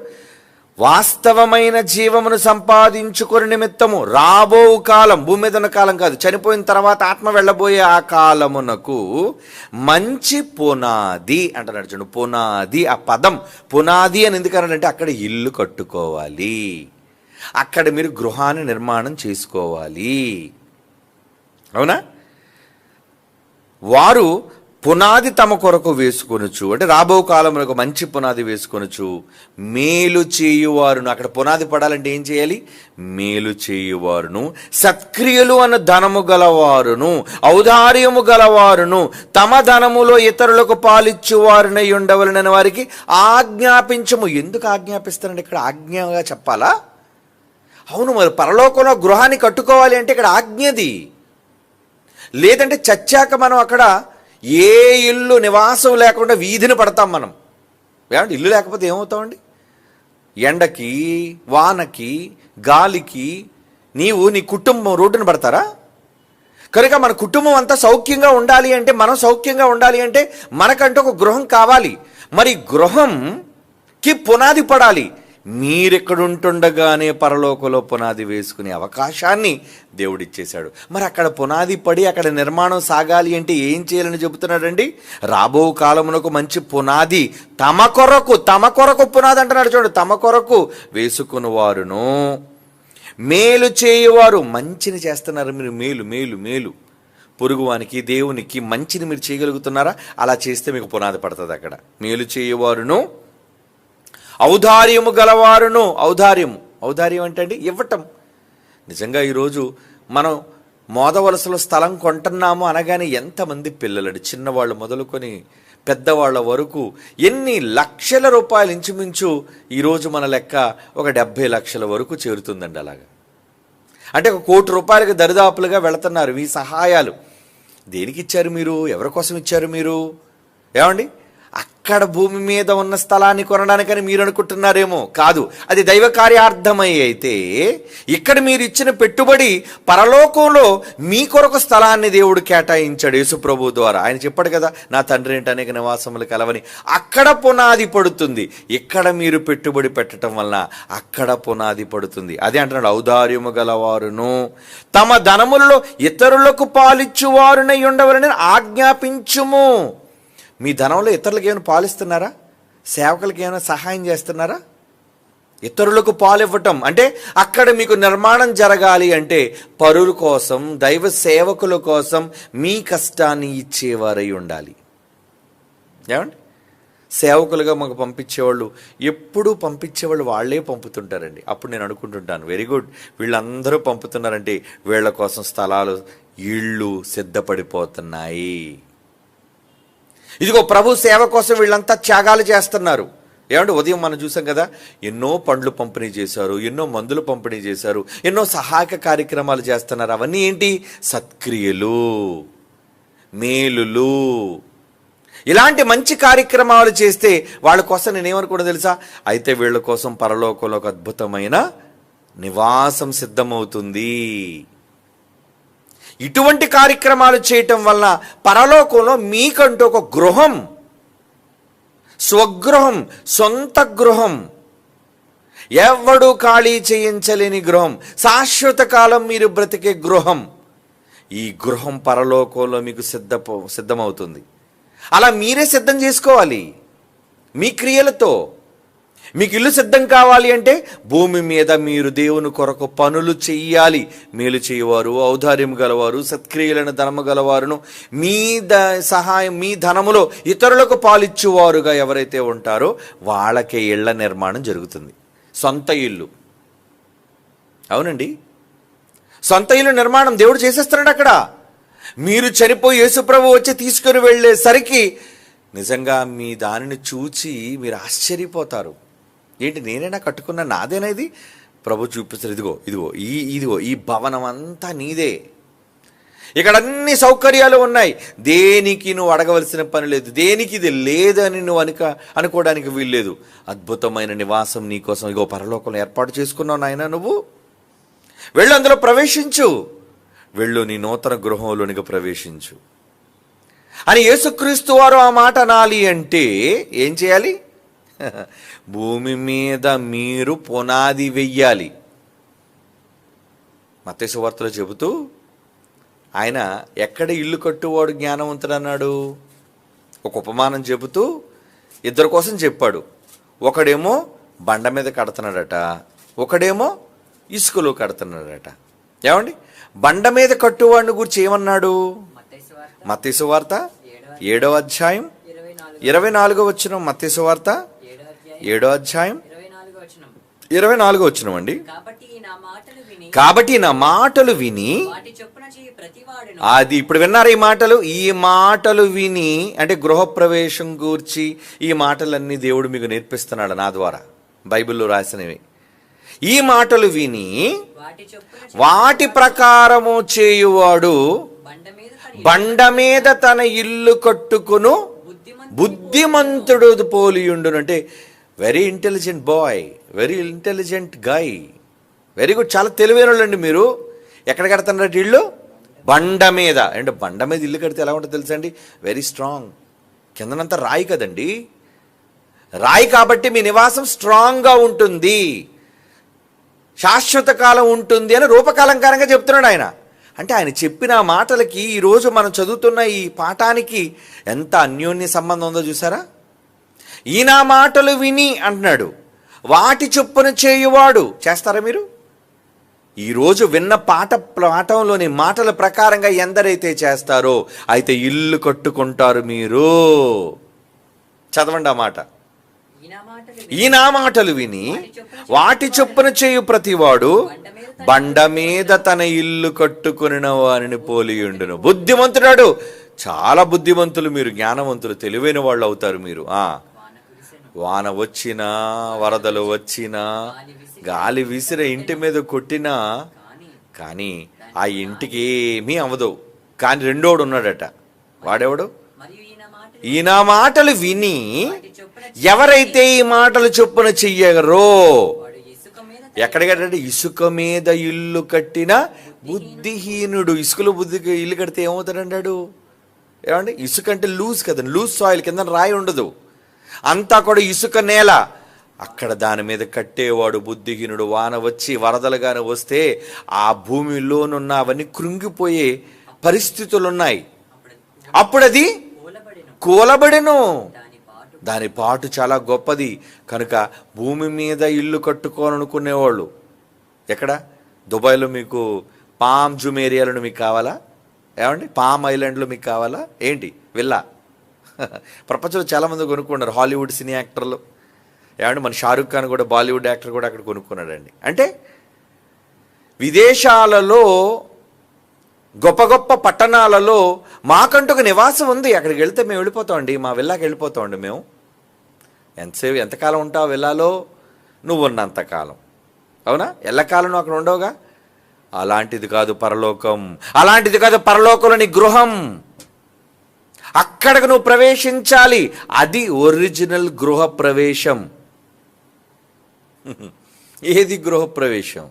A: వాస్తవమైన జీవమును సంపాదించుకునే నిమిత్తము రాబో కాలం, భూమి మీద ఉన్న కాలం కాదు, చనిపోయిన తర్వాత ఆత్మ వెళ్ళబోయే ఆ కాలమునకు మంచి పునాది అంటున్నాడు చూడండి. పునాది, ఆ పదం పునాది అని ఎందుకన్నాడంటే అక్కడ ఇల్లు కట్టుకోవాలి, అక్కడ మీరు గృహాన్ని నిర్మాణం చేసుకోవాలి. అవునా? వారు పునాది తమ కొరకు వేసుకొనుచు, అంటే రాబో కాలంలో మంచి పునాది వేసుకొనుచు మేలు చేయువారును. అక్కడ పునాది పడాలంటే ఏం చేయాలి? మేలు చేయువారును, సత్క్రియలు అన్న ధనము గలవారును, ఔదార్యము గలవారును, తమ ధనములో ఇతరులకు పాలిచ్చువారునై ఉండవలనని వారికి ఆజ్ఞాపించము. ఎందుకు ఆజ్ఞాపిస్తారండి? ఇక్కడ ఆజ్ఞగా చెప్పాలా? అవును, మరి పరలోకంలో గృహాన్ని కట్టుకోవాలి అంటే ఇక్కడ ఆజ్ఞది. లేదంటే చచ్చాక మనం అక్కడ ఏ ఇల్లు నివాసం లేకుండా వీధిని పడతాం మనం. ఏమంటే ఇల్లు లేకపోతే ఏమవుతామండి? ఎండకి, వానకి, గాలికి నీ కుటుంబం రోడ్డున పడతారా? కనుక మన కుటుంబం అంతా సౌఖ్యంగా ఉండాలి అంటే, మనం సౌఖ్యంగా ఉండాలి అంటే మనకంటూ ఒక గృహం కావాలి. మరి గృహంకి పునాది పడాలి. మీరెక్కడుంటుండగానే పరలోకంలో పునాది వేసుకునే అవకాశాన్ని దేవుడిచ్చేశాడు. మరి అక్కడ పునాది పడి అక్కడ నిర్మాణం సాగాలి అంటే ఏం చేయాలని చెబుతున్నాడండి? రాబో కాలమునకు మంచి పునాది తమ కొరకు పునాది అంటున్నాడు చూడండి. తమ కొరకు వేసుకుని వారును, మేలు చేయువారు. మంచిని చేస్తున్నారు మీరు. మేలు మేలు మేలు పొరుగువానికి, దేవునికి మంచిని మీరు చేయగలుగుతున్నారా? అలా చేస్తే మీకు పునాది పడుతుంది అక్కడ. మేలు చేయువారును, ఔదార్యము గలవారును. ఔదార్యం అంటే అండి ఇవ్వటం. నిజంగా ఈరోజు మనం మోదవలసలో స్థలం కొంటున్నాము అనగానే ఎంతమంది పిల్లలండి, చిన్నవాళ్ళు మొదలుకొని పెద్దవాళ్ళ వరకు ఎన్ని లక్షల రూపాయలు ఇంచుమించు ఈరోజు మన లెక్క ఒక 70 లక్షల వరకు చేరుతుందండి. అలాగా అంటే ఒక 1 కోటి రూపాయలకు దరిదాపులుగా వెళుతున్నారు ఈ సహాయాలు. దేనికి ఇచ్చారు మీరు? ఎవరి కోసం ఇచ్చారు మీరు? ఏమండి? అక్కడ భూమి మీద ఉన్న స్థలాన్ని కొనడానికని మీరు అనుకుంటున్నారేమో. కాదు, అది దైవ కార్యార్థమై అయితే ఇక్కడ మీరు ఇచ్చిన పెట్టుబడి పరలోకంలో మీ కొరకు స్థలాన్ని దేవుడు కేటాయించాడు యేసు ప్రభు ద్వారా. ఆయన చెప్పాడు కదా, నా తండ్రి ఇంటి అనేక నివాసములు కలవని. అక్కడ పునాది పడుతుంది. ఇక్కడ మీరు పెట్టుబడి పెట్టడం వలన అక్కడ పునాది పడుతుంది. అదే అంటున్నాడు, ఔదార్యము గలవారును, తమ ధనములలో ఇతరులకు పాలిచ్చువారునై ఉండవలని ఆజ్ఞాపించుము. మీ ధనంలో ఇతరులకు ఏమైనా పాలిస్తున్నారా? సేవకులకి ఏమైనా సహాయం చేస్తున్నారా? ఇతరులకు పాలివ్వటం అంటే అక్కడ మీకు నిర్మాణం జరగాలి అంటే పరుల కోసం, దైవ సేవకుల కోసం మీ కష్టాన్ని ఇచ్చేవారై ఉండాలి. ఏమండి, సేవకులుగా మాకు పంపించేవాళ్ళు ఎప్పుడూ పంపించేవాళ్ళు వాళ్ళే పంపుతుంటారండి. అప్పుడు నేను అనుకుంటుంటాను, వెరీ గుడ్, వీళ్ళందరూ పంపుతున్నారంటే వీళ్ళ కోసం స్థలాలు, ఇళ్ళు సిద్ధపడిపోతున్నాయి. ఇదిగో ప్రభు సేవ కోసం వీళ్ళంతా త్యాగాలు చేస్తున్నారు. ఏమంటే ఉదయం మనం చూసాం కదా, ఎన్నో పండ్లు పంపిణీ చేశారు, ఎన్నో మందులు పంపిణీ చేశారు, ఎన్నో సహాయక కార్యక్రమాలు చేస్తున్నారు. అవన్నీ ఏంటి? సత్క్రియలు, మేలులు. ఇలాంటి మంచి కార్యక్రమాలు చేస్తే వాళ్ళ కోసం నేనేమనుకున్నా తెలుసా? అయితే వీళ్ళ కోసం పరలోకంలో ఒక అద్భుతమైన నివాసం సిద్ధమవుతుంది. ఇటువంటి కార్యక్రమాలు చేయటం వల్ల పరలోకంలో మీకంటూ ఒక గృహం, స్వగృహం, సొంత గృహం, ఎవడు ఖాళీ చేయించలేని గృహం, శాశ్వత కాలం మీరు బ్రతికే గృహం, ఈ గృహం పరలోకంలో మీకు సిద్ధమవుతుంది. అలా మీరే సిద్ధం చేసుకోవాలి మీ క్రియలతో. మీకు ఇల్లు సిద్ధం కావాలి అంటే భూమి మీద మీరు దేవుని కొరకు పనులు చెయ్యాలి. మేలు చేయవారు, ఔదార్యం గలవారు, సత్క్రియలను ధనము గలవారును, మీ సహాయం, మీ ధనములో ఇతరులకు పాలిచ్చువారుగా ఎవరైతే ఉంటారో వాళ్ళకే ఇళ్ల నిర్మాణం జరుగుతుంది. సొంత ఇల్లు. అవునండి, సొంత ఇల్లు నిర్మాణం దేవుడు చేసేస్తున్నాడు. అక్కడ మీరు చనిపోయి యేసుప్రభు వచ్చి తీసుకుని వెళ్ళేసరికి నిజంగా మీ దానిని చూచి మీరు ఆశ్చర్యపోతారు. ఏంటి, నేనైనా కట్టుకున్నా, నాదేనా ఇది? ప్రభు చూపిస్తారు, ఇదిగో ఇదిగో ఇదిగో ఈ భవనం అంతా నీదే, ఇక్కడ అన్ని సౌకర్యాలు ఉన్నాయి, దేనికి నువ్వు అడగవలసిన పని లేదు, దేనికి ఇది లేదని నువ్వు అనుకోవడానికి వీల్లేదు. అద్భుతమైన నివాసం నీకోసం ఇగో పరలోకంలో ఏర్పాటు చేసుకున్నావు నాయన, నువ్వు వెళ్ళు, అందులో ప్రవేశించు, వెళ్ళు, నీ నూతన గృహంలోనికి ప్రవేశించు అని యేసుక్రీస్తు వారు ఆ మాట అనాలి అంటే ఏం చేయాలి? భూమి మీద మీరు పునాది వెయ్యాలి. మత్తయి సువార్తలో చెబుతూ ఆయన ఎక్కడ ఇల్లు కట్టువాడు జ్ఞానవంతుడు అన్నాడు? ఒక ఉపమానం చెబుతూ ఇద్దరి కోసం చెప్పాడు. ఒకడేమో బండ మీద కడుతున్నాడట, ఒకడేమో ఇసుకలో కడుతున్నాడట. ఏమండి, బండ మీద కట్టువాడిని గురించి ఏమన్నాడు? మత్తయి సువార్త 7వ అధ్యాయం 24వ వచనం. మత్తయి సువార్త 7వ అధ్యాయం 24వ వచనం అండి. కాబట్టి నా మాటలు విని, అది ఇప్పుడు విన్నారు ఈ మాటలు, ఈ మాటలు విని అంటే గృహప్రవేశం గూర్చి ఈ మాటలన్నీ దేవుడు మీకు నేర్పిస్తున్నాడు నా ద్వారా, బైబిల్లో రాసినవి. ఈ మాటలు విని వాటి ప్రకారము చేయువాడు బండ మీద తన ఇల్లు కట్టుకును బుద్ధిమంతుడు పోలియుండును. అంటే very intelligent boy, very intelligent guy, very good, చాలా తెలివైన వాళ్ళండి మీరు. ఎక్కడ కడుతున్నారు ఇల్లు? బండ మీద. అంటే బండ మీద ఇల్లు కడితే ఎలా ఉంటుందో తెలుసా అండి? Very strong. కిందనంతా రాయి కదండి, రాయి కాబట్టి మీ నివాసం స్ట్రాంగ్గా ఉంటుంది, శాశ్వత కాలం ఉంటుంది అని రూపకాలంకారంగా చెప్తున్నాడు ఆయన. అంటే ఆయన చెప్పిన మాటలకి ఈరోజు మనం చదువుతున్న ఈ పాఠానికి ఎంత అన్యోన్య సంబంధం ఉందో చూసారా? ఈయన మాటలు విని అంటున్నాడు, వాటి చొప్పున చేయువాడు. చేస్తారా మీరు? ఈరోజు విన్న పాఠంలోని మాటల ప్రకారంగా ఎందరైతే చేస్తారో అయితే ఇల్లు కట్టుకుంటారు మీరు. చదవండి ఆ మాట. ఈ నా మాటలు విని వాటి చొప్పున చేయు ప్రతివాడు బండ మీద తన ఇల్లు కట్టుకుని వారిని పోలియుండును. బుద్ధిమంతుడాడు. చాలా బుద్ధిమంతులు మీరు, జ్ఞానవంతులు, తెలివైన వాళ్ళు అవుతారు మీరు. వాన వచ్చినా, వరదలు వచ్చినా, గాలి విసిరే ఇంటి మీద కొట్టినా కానీ ఆ ఇంటికి ఏమీ అవ్వదు. కానీ రెండోడు ఉన్నాడట, వాడెవడు? ఈయన మాటలు విని ఎవరైతే ఈ మాటలు చొప్పున చెయ్యరో, ఎక్కడికంటే ఇసుక మీద ఇల్లు కట్టిన బుద్ధిహీనుడు. ఇసుకలో ఇల్లు కడితే ఏమవుతాడంటాడు? ఏమండి, ఇసుక అంటే లూజ్ కదండి, లూజ్ సాయిల్, కింద రాయి ఉండదు, అంతా కూడా ఇసుక నేల. అక్కడ దాని మీద కట్టేవాడు బుద్ధిహీనుడు. వాన వచ్చి వరదలుగానే వస్తే ఆ భూమిలోనున్న అవన్నీ కృంగిపోయే పరిస్థితులు ఉన్నాయి. అప్పుడు అది కూలబడెను. దాని పాటు చాలా గొప్పది కనుక భూమి మీద ఇల్లు కట్టుకోవాలనుకునేవాళ్ళు ఎక్కడ దుబాయ్లో మీకు పామ్ జూమ్ ఏరియాలో మీకు కావాలా? ఏమండి పామ్ ఐలాండ్లో మీకు కావాలా ఏంటి విల్లా? ప్రపంచంలో చాలామంది కొనుక్కున్నారు, హాలీవుడ్ సినీ యాక్టర్లు. ఏమంటే మన షారుఖ్ ఖాన్ కూడా బాలీవుడ్ యాక్టర్ కూడా అక్కడ కొనుక్కున్నాడండి. అంటే విదేశాలలో గొప్ప గొప్ప పట్టణాలలో మాకంటూ ఒక నివాసం ఉంది, అక్కడికి వెళ్తే మేము వెళ్ళిపోతామండి, మా విల్లాకి వెళ్ళిపోతామండి మేము. ఎంతకాలం ఉంటావు విల్లాలో? నువ్వు ఉన్నంతకాలం. అవునా? ఎల్లకాలం నువ్వు అక్కడ ఉండవుగా. అలాంటిది కాదు పరలోకం, అలాంటిది కాదు పరలోకంలోని గృహం. అక్కడికి నువ్వు ప్రవేశించాలి. అది ఒరిజినల్ గృహ ప్రవేశం. ఏది గృహ ప్రవేశం?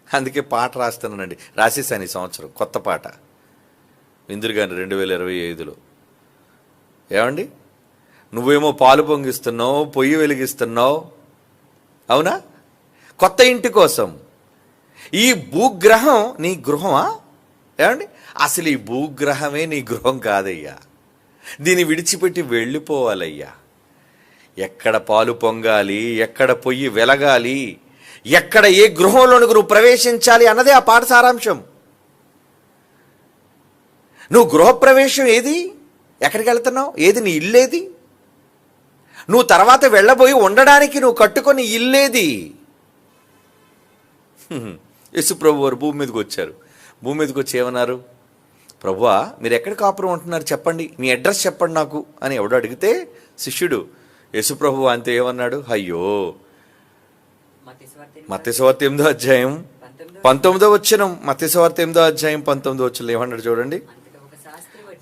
A: అందుకే పాట రాస్తున్నానండి, రాసేసాను ఈ సంవత్సరం కొత్త పాట విందురు గాని 2025లో. ఏమండి నువ్వేమో పాలు పొంగిస్తున్నావు, పొయ్యి వెలిగిస్తున్నావు, అవునా? కొత్త ఇంటి కోసం. ఈ భూగ్రహం నీ గృహమా? ఏమండి అసలు ఈ భూగ్రహమే నీ గృహం కాదయ్యా, దీన్ని విడిచిపెట్టి వెళ్ళిపోవాలయ్యా. ఎక్కడ పాలు పొంగాలి, ఎక్కడ పొయ్యి వెలగాలి, ఎక్కడ ఏ గృహంలోనికి నువ్వు ప్రవేశించాలి అన్నదే ఆ పాట సారాంశం. నువ్వు గృహప్రవేశం ఏది? ఎక్కడికి వెళ్తున్నావు? ఏది నీ ఇల్లేది? నువ్వు తర్వాత వెళ్ళబోయి ఉండడానికి నువ్వు కట్టుకొని ఇల్లేది? యేసుప్రభు వారు భూమి మీదకి వచ్చారు. భూమి మీదకి వచ్చి ఏమన్నారు? ప్రభువా మీరు ఎక్కడ కాపురం ఉంటున్నారు చెప్పండి, మీ అడ్రస్ చెప్పండి నాకు అని ఎవడో అడిగితే శిష్యుడు యేసుప్రభు అంతే ఏమన్నాడు? అయ్యో మత్తయి సువార్త 8వ అధ్యాయం 19వ వచనం, మత్తయి సువార్త 8వ అధ్యాయం 19వ వచనం ఏమన్నాడు చూడండి.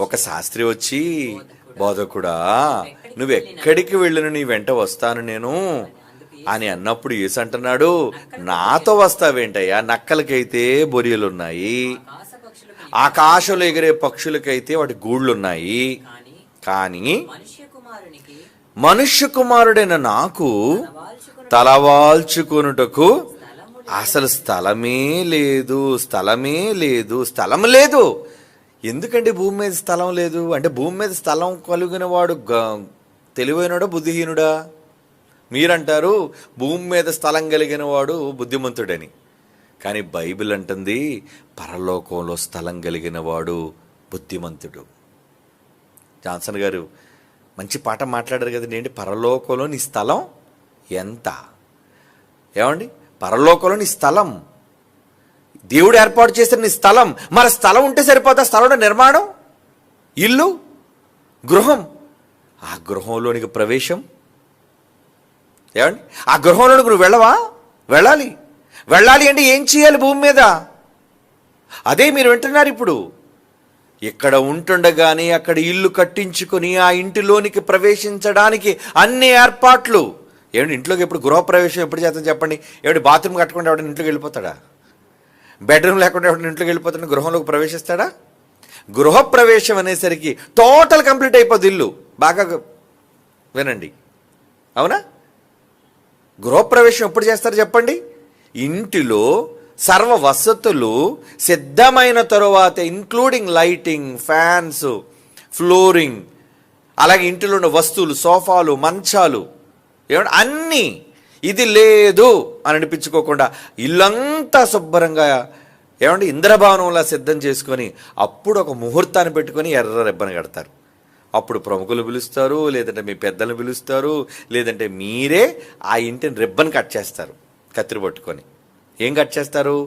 A: ఒక శాస్త్రి వచ్చి బోధకుడా నువ్వెక్కడికి వెళ్ళిన నీ వెంట వస్తాను నేను అని అన్నప్పుడు యేసు అంటున్నాడు, నాతో వస్తావేంటయ్యా? నక్కలకైతే బొరియలున్నాయి, ఆకాశంలో ఎగిరే పక్షులకైతే వాటి గూళ్ళున్నాయి, కానీ మనుష్య కుమారుడైన నాకు తలవాల్చుకొనుటకు అసలు స్థలమే లేదు, స్థలమే లేదు, స్థలం లేదు. ఎందుకండి భూమి మీద స్థలం లేదు అంటే? భూమి మీద స్థలం కలిగిన వాడు తెలివైనడా బుద్ధిహీనుడా? మీరంటారు భూమి మీద స్థలం కలిగిన వాడు బుద్ధిమంతుడని, కానీ బైబిల్ అంటుంది పరలోకంలో స్థలం కలిగిన వాడు బుద్ధిమంతుడు. జాన్సన్ గారు మంచి పాట మాట్లాడారు కదండి. ఏంటి పరలోకంలో నీ స్థలం ఎంత? ఏమండి పరలోకంలో నీ స్థలం దేవుడు ఏర్పాటు చేసిన నీ స్థలం. మరి స్థలం ఉంటే సరిపోతా? స్థలంలో నిర్మాణం, ఇల్లు, గృహం, ఆ గృహంలోనికి ప్రవేశం. ఏమండి ఆ గృహంలోనికి నువ్వు వెళ్ళవా? వెళ్ళాలి. వెళ్ళాలి అంటే ఏం చేయాలి భూమి మీద? అదే మీరు వింటున్నారు ఇప్పుడు. ఇక్కడ ఉంటుండగానే అక్కడ ఇల్లు కట్టించుకొని ఆ ఇంటిలోనికి ప్రవేశించడానికి అన్ని ఏర్పాట్లు. ఏమండి ఇంట్లోకి ఎప్పుడు గృహప్రవేశం ఎప్పుడు చేస్తాం చెప్పండి? ఏమిటి బాత్రూమ్ కట్టకుండా ఎవడైనా ఇంట్లోకి వెళ్ళిపోతాడా? బెడ్రూమ్ లేకుండా ఎవడైనా ఇంట్లోకి వెళ్ళిపోతాడా? గృహంలోకి ప్రవేశిస్తాడా? గృహప్రవేశం అనేసరికి టోటల్ కంప్లీట్ అయిపోద్ది ఇల్లు. బాగా వినండి, అవునా? గృహప్రవేశం ఎప్పుడు చేస్తారు చెప్పండి? ఇంటిలో సర్వ వసతులు సిద్ధమైన తరువాత, ఇంక్లూడింగ్ లైటింగ్, ఫ్యాన్స్, ఫ్లోరింగ్, అలాగే ఇంటిలో ఉన్న వస్తువులు, సోఫాలు, మంచాలు, ఏమంటే అన్నీ. ఇది లేదు అని అనిపించుకోకుండా ఇల్లంతా శుభ్రంగా ఏమంటే ఇంద్రభవనంలా సిద్ధం చేసుకొని అప్పుడు ఒక ముహూర్తాన్ని పెట్టుకొని ఎర్ర రెబ్బను కడతారు. అప్పుడు ప్రముఖులు పిలుస్తారు, లేదంటే మీ పెద్దలు పిలుస్తారు, లేదంటే మీరే ఆ ఇంటిని రిబ్బన్ కట్ చేస్తారు కత్తిరి పట్టుకొని. ఏం కట్ చేస్తారు?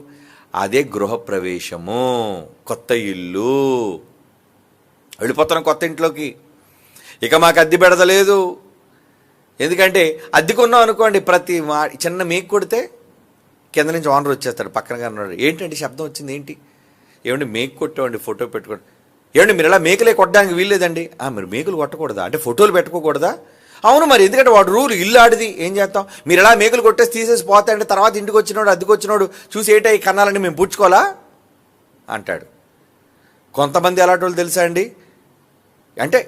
A: అదే గృహప్రవేశము. కొత్త ఇల్లు, వెళ్ళిపోతున్నాం కొత్త ఇంట్లోకి. ఇక మాకు అద్దె పెడతలేదు. ఎందుకంటే అద్దెకున్నాం అనుకోండి, ప్రతి చిన్న మేకు కొడితే కింద నుంచి ఓనర్ వచ్చేస్తాడు, పక్కనగా ఉన్నాడు. ఏంటంటే శబ్దం వచ్చింది ఏంటి? ఏమండి మేకు కొట్టామండి, ఫోటో పెట్టుకోండి. ఏమండి మీరు ఇలా మేకులే కొట్టడానికి వీల్లేదండి. మీరు మేకులు కొట్టకూడదా అంటే? ఫోటోలు పెట్టుకోకూడదా? అవును మరి, ఎందుకంటే వాడు రూల్, ఇల్లు ఆడిది, ఏం చేస్తాం? మీరు ఎలా మేకులు కొట్టేసి తీసేసి పోతాయంటే తర్వాత ఇంటికి వచ్చినోడు, అద్దెకి వచ్చినోడు చూసి ఏటా ఈ కన్నాలని మేము పుచ్చుకోవాలా అంటాడు. కొంతమంది ఎలాంటి వాళ్ళు తెలుసా అండి? అంటే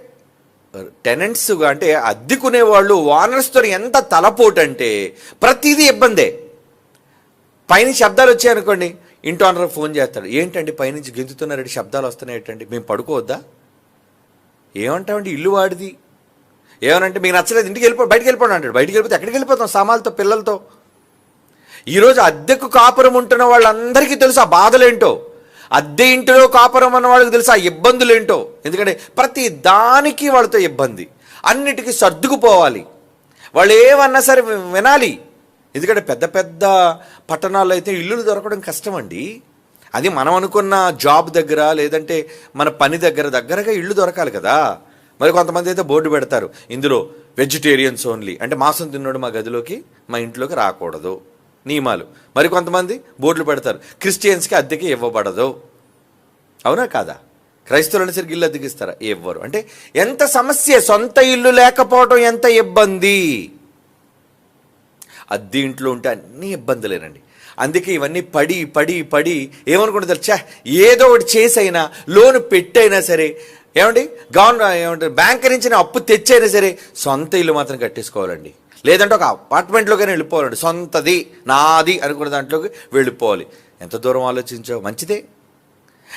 A: టెనెంట్స్ అంటే అద్దెకునే వాళ్ళు ఓనర్స్తో ఎంత తలపోటు అంటే ప్రతిదీ ఇబ్బందే. పైనుంచి శబ్దాలు వచ్చాయనుకోండి, ఇంటి ఓనర్ ఫోన్ చేస్తాడు, ఏంటండి పైనుంచి గెంతుతున్నారండి, శబ్దాలు వస్తున్నాయి ఏంటండి, మేము పడుకోవద్దా? ఏమంటామండి, ఇల్లు వాడిది. ఏమనంటే మీకు నచ్చలేదు ఇంటికి బయటికి వెళ్ళిపోండి అంటాడు. బయటికి వెళ్ళిపోతే ఎక్కడికి వెళ్ళిపోతాం? సామాన్లతో, పిల్లలతో. ఈరోజు అద్దెకు కాపురం ఉంటున్న వాళ్ళందరికీ తెలుసు ఆ బాధలేంటో. అద్దె ఇంటిలో కాపురం అన్న వాళ్ళకి తెలుసు ఆ ఇబ్బందులు ఏంటో. ఎందుకంటే ప్రతి దానికి వాళ్ళతో ఇబ్బంది, అన్నిటికీ సర్దుకుపోవాలి, వాళ్ళు ఏమన్నా సరే వినాలి. ఎందుకంటే పెద్ద పెద్ద పట్టణాల్లో అయితే ఇల్లులు దొరకడం కష్టం అండి. అది మనం అనుకున్న జాబ్ దగ్గర, లేదంటే మన పని దగ్గరగా ఇల్లు దొరకాలి కదా. మరి కొంతమంది అయితే బోర్డు పెడతారు, ఇందులో వెజిటేరియన్స్ ఓన్లీ, అంటే మాంసం తిన్నాడు మా గదిలోకి, మా ఇంట్లోకి రాకూడదు, నియమాలు. మరి కొంతమంది బోర్డులు పెడతారు, క్రిస్టియన్స్కి అద్దెకి ఇవ్వబడదు. అవునా కాదా? క్రైస్తవులని సరికి ఇల్లు అద్దెకిస్తారా? ఇవ్వరు. అంటే ఎంత సమస్య, సొంత ఇల్లు లేకపోవడం ఎంత ఇబ్బంది. అద్దె ఇంట్లో ఉంటే అన్ని ఇబ్బందులేనండి. అందుకే ఇవన్నీ పడి పడి పడి ఏమనుకుంటారు, ఏదో ఒకటి చేసైనా, లోను పెట్టైనా సరే, ఏమంటే బ్యాంక్ నుంచి అప్పు తెచ్చైనా సరే సొంత ఇల్లు మాత్రం కట్టేసుకోవాలండి. లేదంటే ఒక అపార్ట్మెంట్లోకైనా వెళ్ళిపోవాలండి. సొంతది, నాది అనుకున్న దాంట్లోకి వెళ్ళిపోవాలి. ఎంత దూరం ఆలోచించావు? మంచిదే.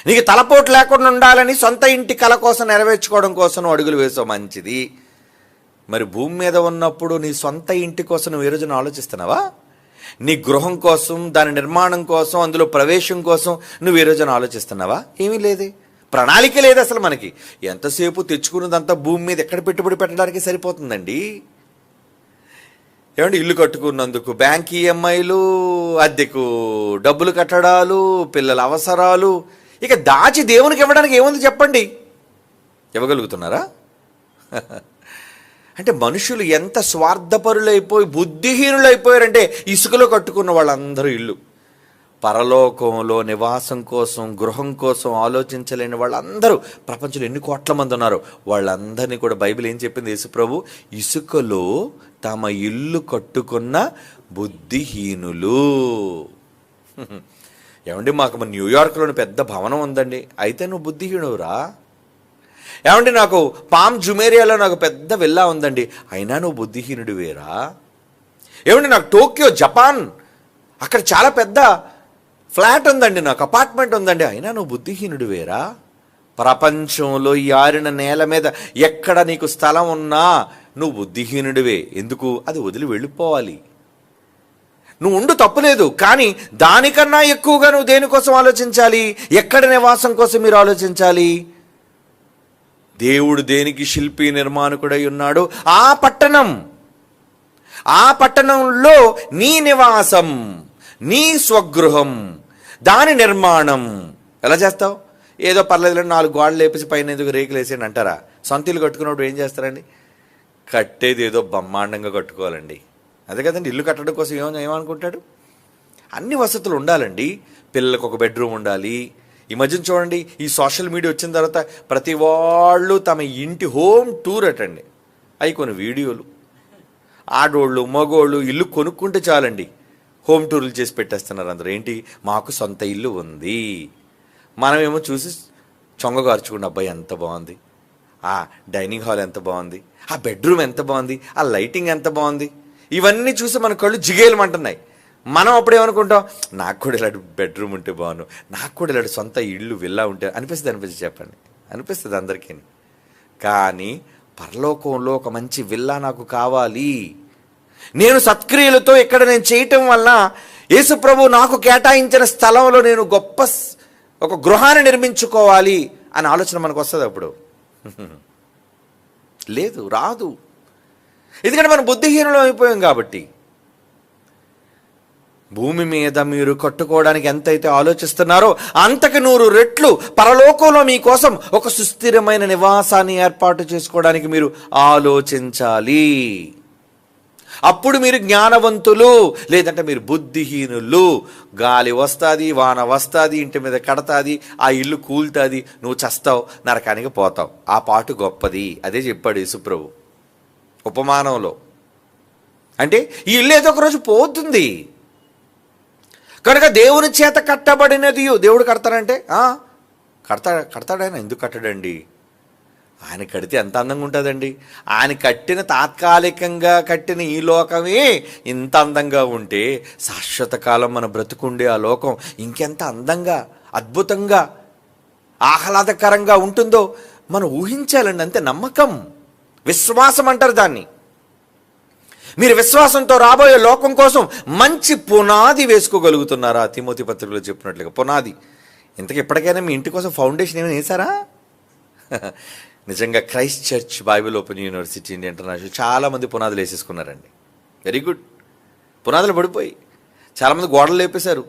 A: నీకు తలపోటు లేకుండా ఉండాలని సొంత ఇంటి కల కోసం నెరవేర్చుకోవడం కోసం అడుగులు వేసావు, మంచిది. మరి భూమి మీద ఉన్నప్పుడు నీ సొంత ఇంటి కోసం నువ్వు ఏ రోజున ఆలోచిస్తున్నావా? నీ గృహం కోసం, దాని నిర్మాణం కోసం, అందులో ప్రవేశం కోసం నువ్వు ఏ రోజున ఆలోచిస్తున్నావా? ఏమీ లేదే, ప్రణాళిక లేదు అసలు. మనకి ఎంతసేపు తెచ్చుకున్నదంతా భూమి మీద ఎక్కడ పెట్టుబడి పెట్టడానికి సరిపోతుందండి. ఇల్లు కట్టుకున్నందుకు బ్యాంక్ ఈఎంఐలు, అద్దెకు డబ్బులు కట్టడాలు, పిల్లల అవసరాలు, ఇక దాచి దేవునికి ఇవ్వడానికి ఏముంది చెప్పండి? ఇవ్వగలుగుతున్నారా? అంటే మనుషులు ఎంత స్వార్థపరులైపోయి బుద్ధిహీనులైపోయారంటే, ఇసుకలో కట్టుకున్న వాళ్ళందరూ ఇల్లు, పరలోకంలో నివాసం కోసం, గృహం కోసం ఆలోచించలేని వాళ్ళందరూ ప్రపంచంలో ఎన్ని కోట్ల మంది ఉన్నారో వాళ్ళందరినీ కూడా బైబిల్ ఏం చెప్పింది? యేసుప్రభు ఇసుకలో తమ ఇల్లు కట్టుకున్న బుద్ధిహీనులు. ఏమండి, మాకు న్యూయార్క్లోని పెద్ద భవనం ఉందండి, అయితే నువ్వు బుద్ధిహీనువురా? ఏమండి, నాకు పామ్ జుమేరియాలో నాకు పెద్ద విల్లా ఉందండి, అయినా నువ్వు బుద్ధిహీనుడివేరా? ఏమండి, నాకు టోక్యో జపాన్ అక్కడ చాలా పెద్ద ఫ్లాట్ ఉందండి, నాకు అపార్ట్మెంట్ ఉందండి, అయినా నువ్వు బుద్ధిహీనుడివేరా? ప్రపంచంలో ఈ ఆరిన నేల మీద ఎక్కడ నీకు స్థలం ఉన్నా నువ్వు బుద్ధిహీనుడివే. ఎందుకు? అది వదిలి వెళ్ళిపోవాలి. నువ్వు ఉండు, తప్పులేదు, కానీ దానికన్నా ఎక్కువగా నువ్వు దేనికోసం ఆలోచించాలి? ఎక్కడ నివాసం కోసం మీరు ఆలోచించాలి? దేవుడు దేనికి శిల్పి నిర్మాణకుడై ఉన్నాడు? ఆ పట్టణంలో నీ నివాసం, నీ స్వగృహం, దాని నిర్మాణం ఎలా చేస్తావు? ఏదో పర్లేదు 4 గోడలు లేపేసి పైన ఎందుకు రేకులు వేసేయండి అంటారా? సొంత ఇల్లు కట్టుకున్నప్పుడు ఏం చేస్తారండి? కట్టేది ఏదో బ్రహ్మాండంగా కట్టుకోవాలండి. అదే కదండి, ఇల్లు కట్టడం కోసం ఏమనుకుంటాడు? అన్ని వసతులు ఉండాలండి. పిల్లలకు ఒక బెడ్రూమ్ ఉండాలి. ఈ మధ్యన చూడండి, ఈ సోషల్ మీడియా వచ్చిన తర్వాత ప్రతి వాళ్ళు తమ ఇంటి హోమ్ టూర్ అటండి, అవి కొన్ని వీడియోలు. ఆడోళ్ళు మగోళ్ళు ఇల్లు కొనుక్కుంటే చాలండి, హోమ్ టూర్లు చేసి పెట్టేస్తున్నారు అందరూ. ఏంటి? మాకు సొంత ఇల్లు ఉంది. మనమేమో చూసి చొంగగార్చుకున్న, అబ్బాయి ఎంత బాగుంది, ఆ డైనింగ్ హాల్ ఎంత బాగుంది, ఆ బెడ్రూమ్ ఎంత బాగుంది, ఆ లైటింగ్ ఎంత బాగుంది, ఇవన్నీ చూసి మన కళ్ళు జిగేయమంటున్నాయి. మనం అప్పుడు ఏమనుకుంటాం? నాకు కూడా ఇలాంటి బెడ్రూమ్ ఉంటే బాగున్నాను, నాకు కూడా ఇలాంటి సొంత ఇల్లు విల్లా ఉంటే అనిపిస్తుంది చెప్పండి, అనిపిస్తుంది అందరికీ. కానీ పరలోకంలో ఒక మంచి విల్లా నాకు కావాలి. నేను సత్క్రియలతో ఇక్కడ నేను చేయటం వల్ల యేసుప్రభు నాకు కేటాయించిన స్థలంలో నేను గొప్ప ఒక గృహాన్ని నిర్మించుకోవాలి అనే ఆలోచన మనకు వస్తుంది అప్పుడు. లేదు, రాదు. ఎందుకంటే మనం బుద్ధిహీనులు అయిపోయాం కాబట్టి. భూమి మీద మీరు కట్టుకోవడానికి ఎంతైతే ఆలోచిస్తున్నారో అంతకు 100 రెట్లు పరలోకంలో మీకోసం ఒక సుస్థిరమైన నివాసాన్ని ఏర్పాటు చేసుకోవడానికి మీరు ఆలోచించాలి. అప్పుడు మీరు జ్ఞానవంతులు, లేదంటే మీరు బుద్ధిహీనులు. గాలి వస్తుంది, వాన వస్తుంది, ఇంటి మీద కడతాది, ఆ ఇల్లు కూలుతుంది, నువ్వు చస్తావు, నరకానికి పోతావు. ఆ పాటు గొప్పది. అదే చెప్పాడు యేసుప్రభు ఉపమానంలో. అంటే ఈ ఇల్లు ఏదో ఒక రోజు పోతుంది కనుక దేవుని చేత కట్టబడినది. దేవుడు కడతాడంటే కడతాడాయన, ఎందుకు కట్టడండి? ఆయన కడితే ఎంత అందంగా ఉంటుందండి. ఆయన కట్టిన తాత్కాలికంగా కట్టిన ఈ లోకమే ఇంత అందంగా ఉంటే శాశ్వత కాలం మన బ్రతుకుండే ఆ లోకం ఇంకెంత అందంగా, అద్భుతంగా, ఆహ్లాదకరంగా ఉంటుందో మనం ఊహించాలండి. అంతే, నమ్మకం. విశ్వాసం అంటారు దాన్ని. మీరు విశ్వాసంతో రాబోయే లోకం కోసం మంచి పునాది వేసుకోగలుగుతున్నారా? తిమోతి పత్రికలో చెప్పినట్లుగా పునాది. ఇంతకు ఎప్పటికైనా మీ ఇంటి కోసం ఫౌండేషన్ ఏమైనా వేసారా? నిజంగా Christ church, Bible open university, international చాలామంది పునాదులు వేసేసుకున్నారండి. Very good. పునాదులు పడిపోయి చాలామంది గోడలు లేపేశారు,